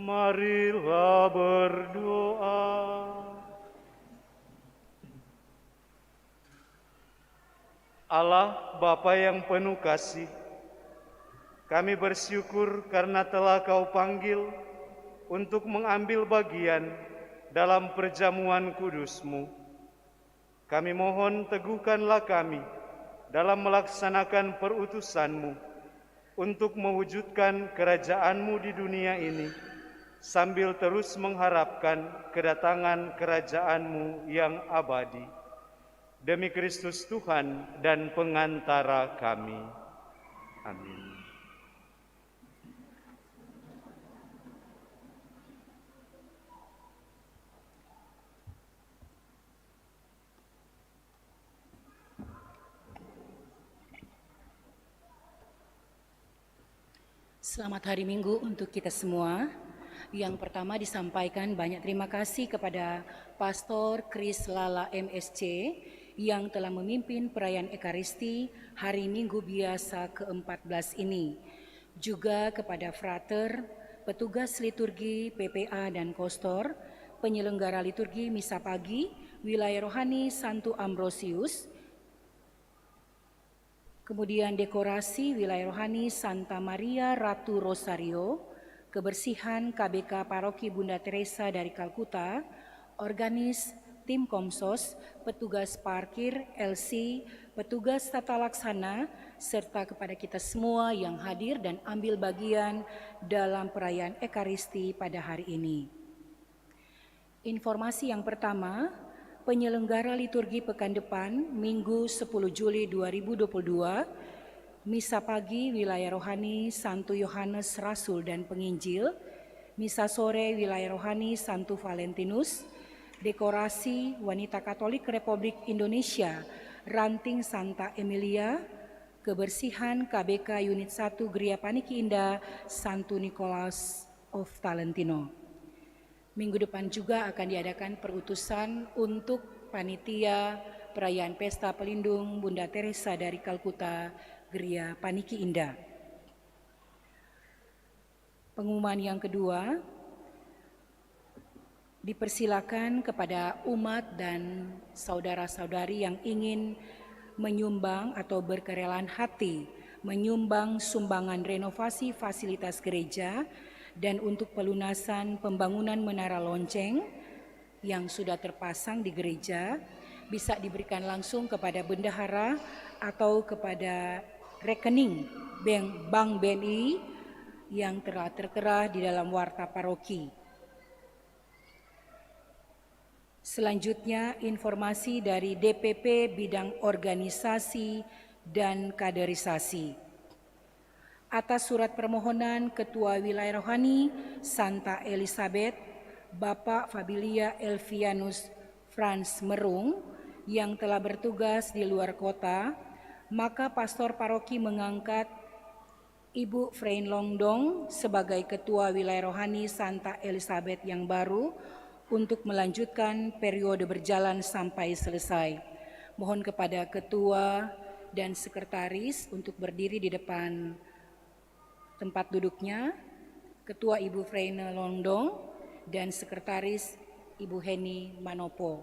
S2: Marilah berdoa. Allah Bapa yang penuh kasih, kami bersyukur karena telah Kau panggil untuk mengambil bagian dalam perjamuan kudus-Mu. Kami mohon teguhkanlah kami dalam melaksanakan perutusan-Mu untuk mewujudkan kerajaan-Mu di dunia ini, sambil terus mengharapkan kedatangan kerajaan-Mu yang abadi. Demi Kristus Tuhan dan pengantara kami. Amin.
S1: Selamat hari Minggu untuk kita semua. Yang pertama disampaikan banyak terima kasih kepada Pastor Chris Lala MSC yang telah memimpin perayaan Ekaristi hari Minggu biasa ke-14 ini. Juga kepada frater, petugas liturgi PPA dan Kostor, penyelenggara liturgi Misa Pagi, Wilayah Rohani Santo Ambrosius, kemudian dekorasi Wilayah Rohani Santa Maria Ratu Rosario, kebersihan KBK Paroki Bunda Teresa dari Kalkuta, organis, tim Komsos, petugas parkir, LC, petugas tata laksana, serta kepada kita semua yang hadir dan ambil bagian dalam perayaan Ekaristi pada hari ini. Informasi yang pertama, penyelenggara liturgi pekan depan, Minggu 10 Juli 2022, Misa Pagi Wilayah Rohani Santo Yohanes Rasul dan Penginjil, Misa Sore Wilayah Rohani Santo Valentinus, dekorasi Wanita Katolik Republik Indonesia Ranting Santa Emilia, kebersihan KBK Unit 1 Gereja Paniki Indah Santo Nicholas of Talentino. Minggu depan juga akan diadakan perutusan untuk panitia perayaan Pesta Pelindung Bunda Teresa dari Kalkuta Gereja Paniki Indah. Pengumuman yang kedua, dipersilakan kepada umat dan saudara-saudari yang ingin menyumbang atau berkerelaan hati menyumbang sumbangan renovasi fasilitas gereja dan untuk pelunasan pembangunan menara lonceng yang sudah terpasang di gereja bisa diberikan langsung kepada bendahara atau kepada rekening Bank BNI yang telah tertera di dalam warta paroki. Selanjutnya, informasi dari DPP bidang organisasi dan kaderisasi. Atas surat permohonan Ketua Wilayah Rohani Santa Elizabeth, Bapak Fabilia Elvianus Franz Merung, yang telah bertugas di luar kota, maka Pastor Paroki mengangkat Ibu Frein Longdong sebagai Ketua Wilayah Rohani Santa Elizabeth yang baru untuk melanjutkan periode berjalan sampai selesai. Mohon kepada Ketua dan Sekretaris untuk berdiri di depan tempat duduknya, Ketua Ibu Frein Longdong dan Sekretaris Ibu Heni Manopo.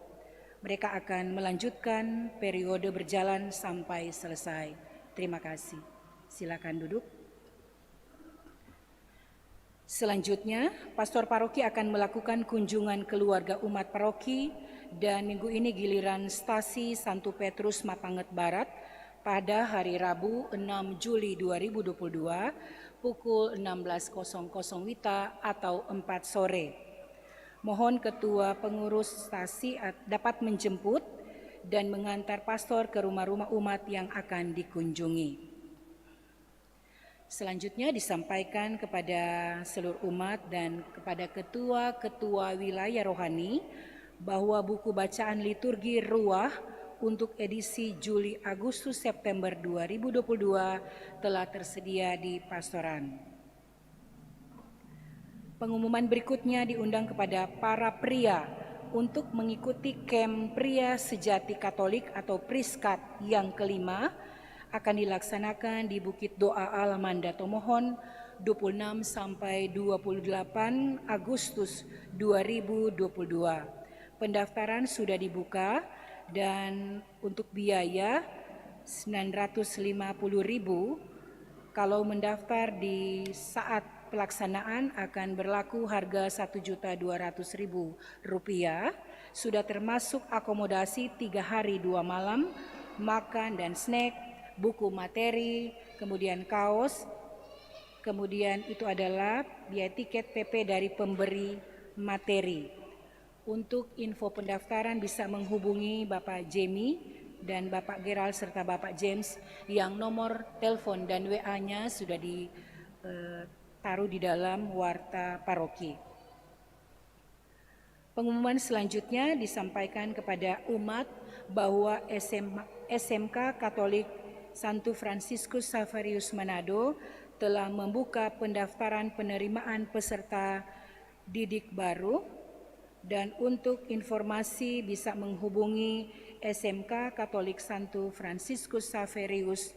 S1: Mereka akan melanjutkan periode berjalan sampai selesai. Terima kasih. Silakan duduk. Selanjutnya, Pastor Paroki akan melakukan kunjungan keluarga umat paroki dan minggu ini giliran stasi Santo Petrus Mapanget Barat pada hari Rabu 6 Juli 2022 pukul 16.00 WITA atau 4 sore. Mohon Ketua Pengurus Stasi dapat menjemput dan mengantar pastor ke rumah-rumah umat yang akan dikunjungi. Selanjutnya disampaikan kepada seluruh umat dan kepada ketua-ketua wilayah rohani bahwa buku bacaan liturgi Ruah untuk edisi Juli, Agustus, September 2022 telah tersedia di pastoran. Pengumuman berikutnya diundang kepada para pria untuk mengikuti camp pria sejati Katolik atau Priskat yang kelima akan dilaksanakan di Bukit Doa Alamanda Tomohon, 26 sampai 28 Agustus 2022. Pendaftaran sudah dibuka dan untuk biaya 950.000. Kalau mendaftar di saat pelaksanaan akan berlaku harga Rp1.200.000. Sudah termasuk akomodasi 3 hari 2 malam, makan dan snack, buku materi, kemudian kaos, kemudian itu adalah biaya tiket PP dari pemberi materi. Untuk info pendaftaran bisa menghubungi Bapak Jamie dan Bapak Gerald serta Bapak James yang nomor telepon dan WA-nya sudah ditaruh di dalam warta paroki. Pengumuman selanjutnya disampaikan kepada umat bahwa SMK Katolik Santo Fransiskus Xaverius Manado telah membuka pendaftaran penerimaan peserta didik baru, dan untuk informasi bisa menghubungi SMK Katolik Santo Fransiskus Xaverius.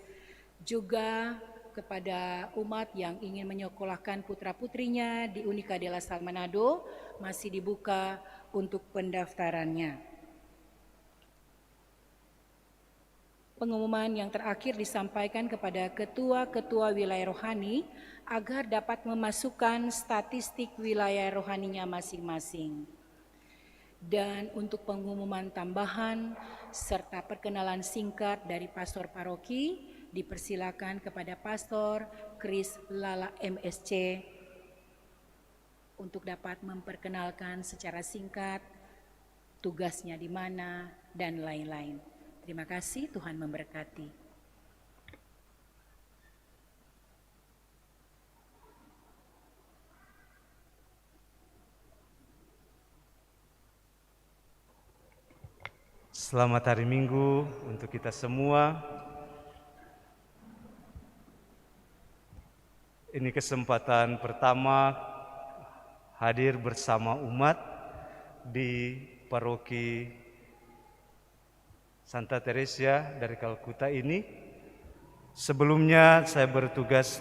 S1: Juga kepada umat yang ingin menyekolahkan putra-putrinya di Unica de la Salle Manado masih dibuka untuk pendaftarannya. Pengumuman yang terakhir disampaikan kepada ketua-ketua wilayah rohani agar dapat memasukkan statistik wilayah rohaninya masing-masing. Dan untuk pengumuman tambahan serta perkenalan singkat dari pastor paroki, dipersilakan kepada Pastor Chris Lala MSC untuk dapat memperkenalkan secara singkat tugasnya di mana dan lain-lain. Terima kasih, Tuhan memberkati.
S2: Selamat hari Minggu untuk kita semua. Ini kesempatan pertama hadir bersama umat di paroki Santa Teresia dari Kalkuta ini. Sebelumnya saya bertugas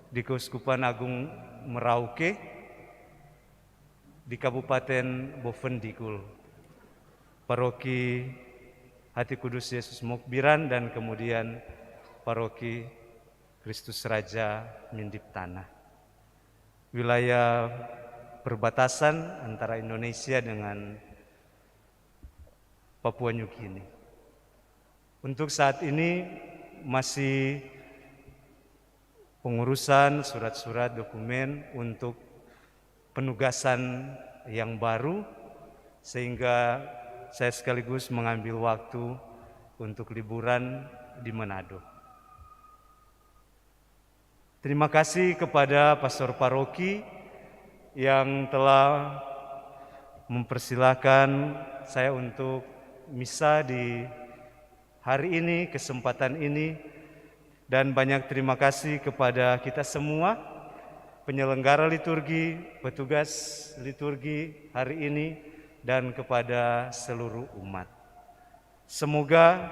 S2: di Keuskupan Agung Merauke di Kabupaten Bovendigul, paroki Hati Kudus Yesus Mukbiran, dan kemudian paroki Kristus Raja Mindip Tanah. Wilayah perbatasan antara Indonesia dengan Papua New Guinea. Untuk saat ini masih pengurusan surat-surat dokumen untuk penugasan yang baru, sehingga saya sekaligus mengambil waktu untuk liburan di Manado. Terima kasih kepada pastor paroki yang telah mempersilahkan saya untuk misa di hari ini, kesempatan ini, dan banyak terima kasih kepada kita semua, penyelenggara liturgi, petugas liturgi hari ini, dan kepada seluruh umat. Semoga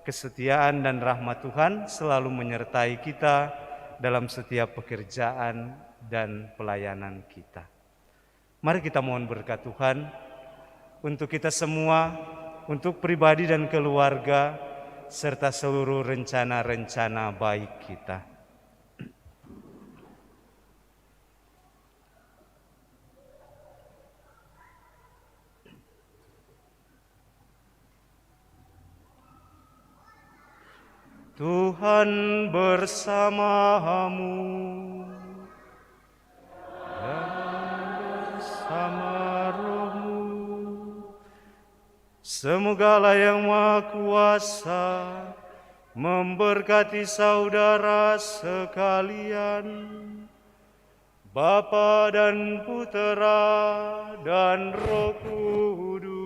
S2: kesetiaan dan rahmat Tuhan selalu menyertai kita dalam setiap pekerjaan dan pelayanan kita. Mari kita mohon berkat Tuhan untuk kita semua, untuk pribadi dan keluarga, serta seluruh rencana-rencana baik kita. Tuhan bersamamu dan bersama rohmu. Semoga Allah yang Maha Kuasa memberkati saudara sekalian, Bapa dan Putera dan Roh Kudus.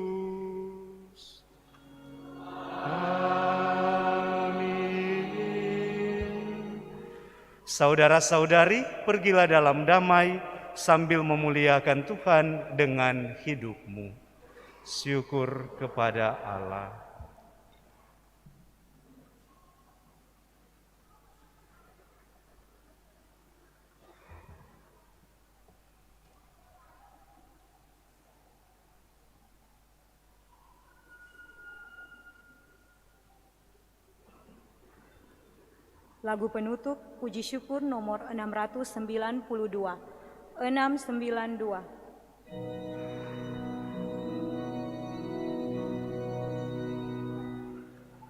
S2: Saudara-saudari, pergilah dalam damai sambil memuliakan Tuhan dengan hidupmu. Syukur kepada Allah.
S7: Lagu penutup Puji Syukur nomor 692. 692.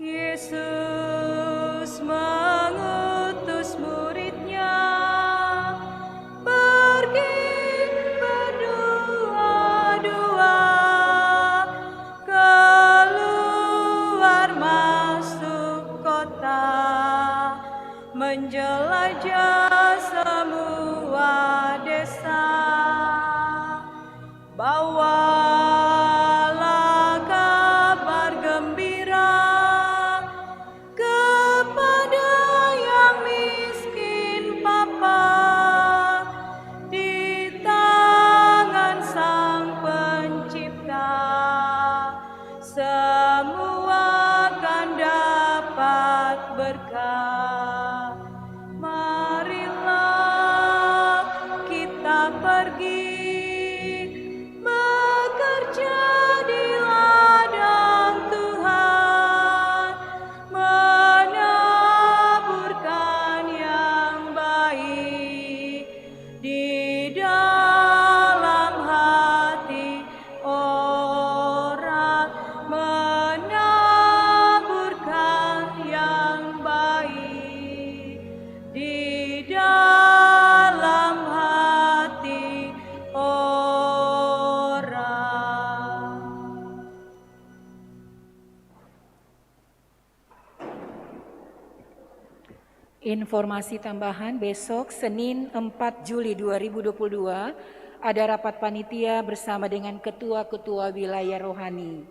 S6: Yesus mengutus murid-Nya pergi berdua-dua keluar masuk kota, menjelajah semua desa. Bawalah kabar gembira kepada yang miskin papa, di tangan Sang Pencipta semua akan dapat berkah. Marilah kita pergi bekerja di ladang Tuhan, menaburkan yang baik di dalam hati orang, menaburkan yang baik di dalam hati orang.
S1: Informasi tambahan, besok Senin 4 Juli 2022 ada rapat panitia bersama dengan ketua-ketua wilayah rohani.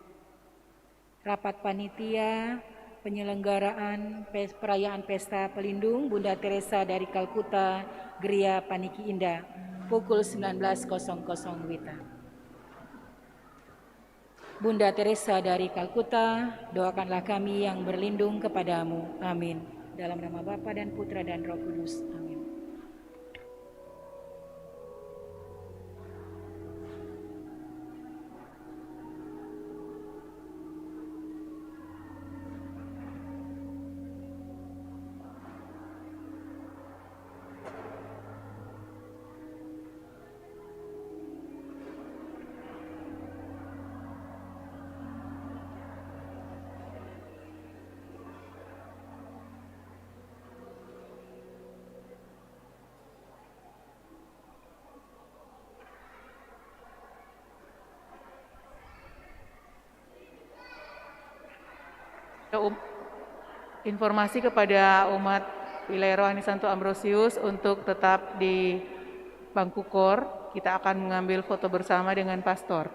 S1: Rapat panitia penyelenggaraan perayaan Pesta Pelindung Bunda Teresa dari Kalkuta, Geria Paniki Indah, pukul 19.00 WITA. Bunda Teresa dari Kalkuta, doakanlah kami yang berlindung kepadamu. Amin. Dalam nama Bapa dan Putra dan Roh Kudus. Amin.
S8: Informasi kepada umat wilayah rohani Santo Ambrosius untuk tetap di bangku kor. Kita akan mengambil foto bersama dengan pastor.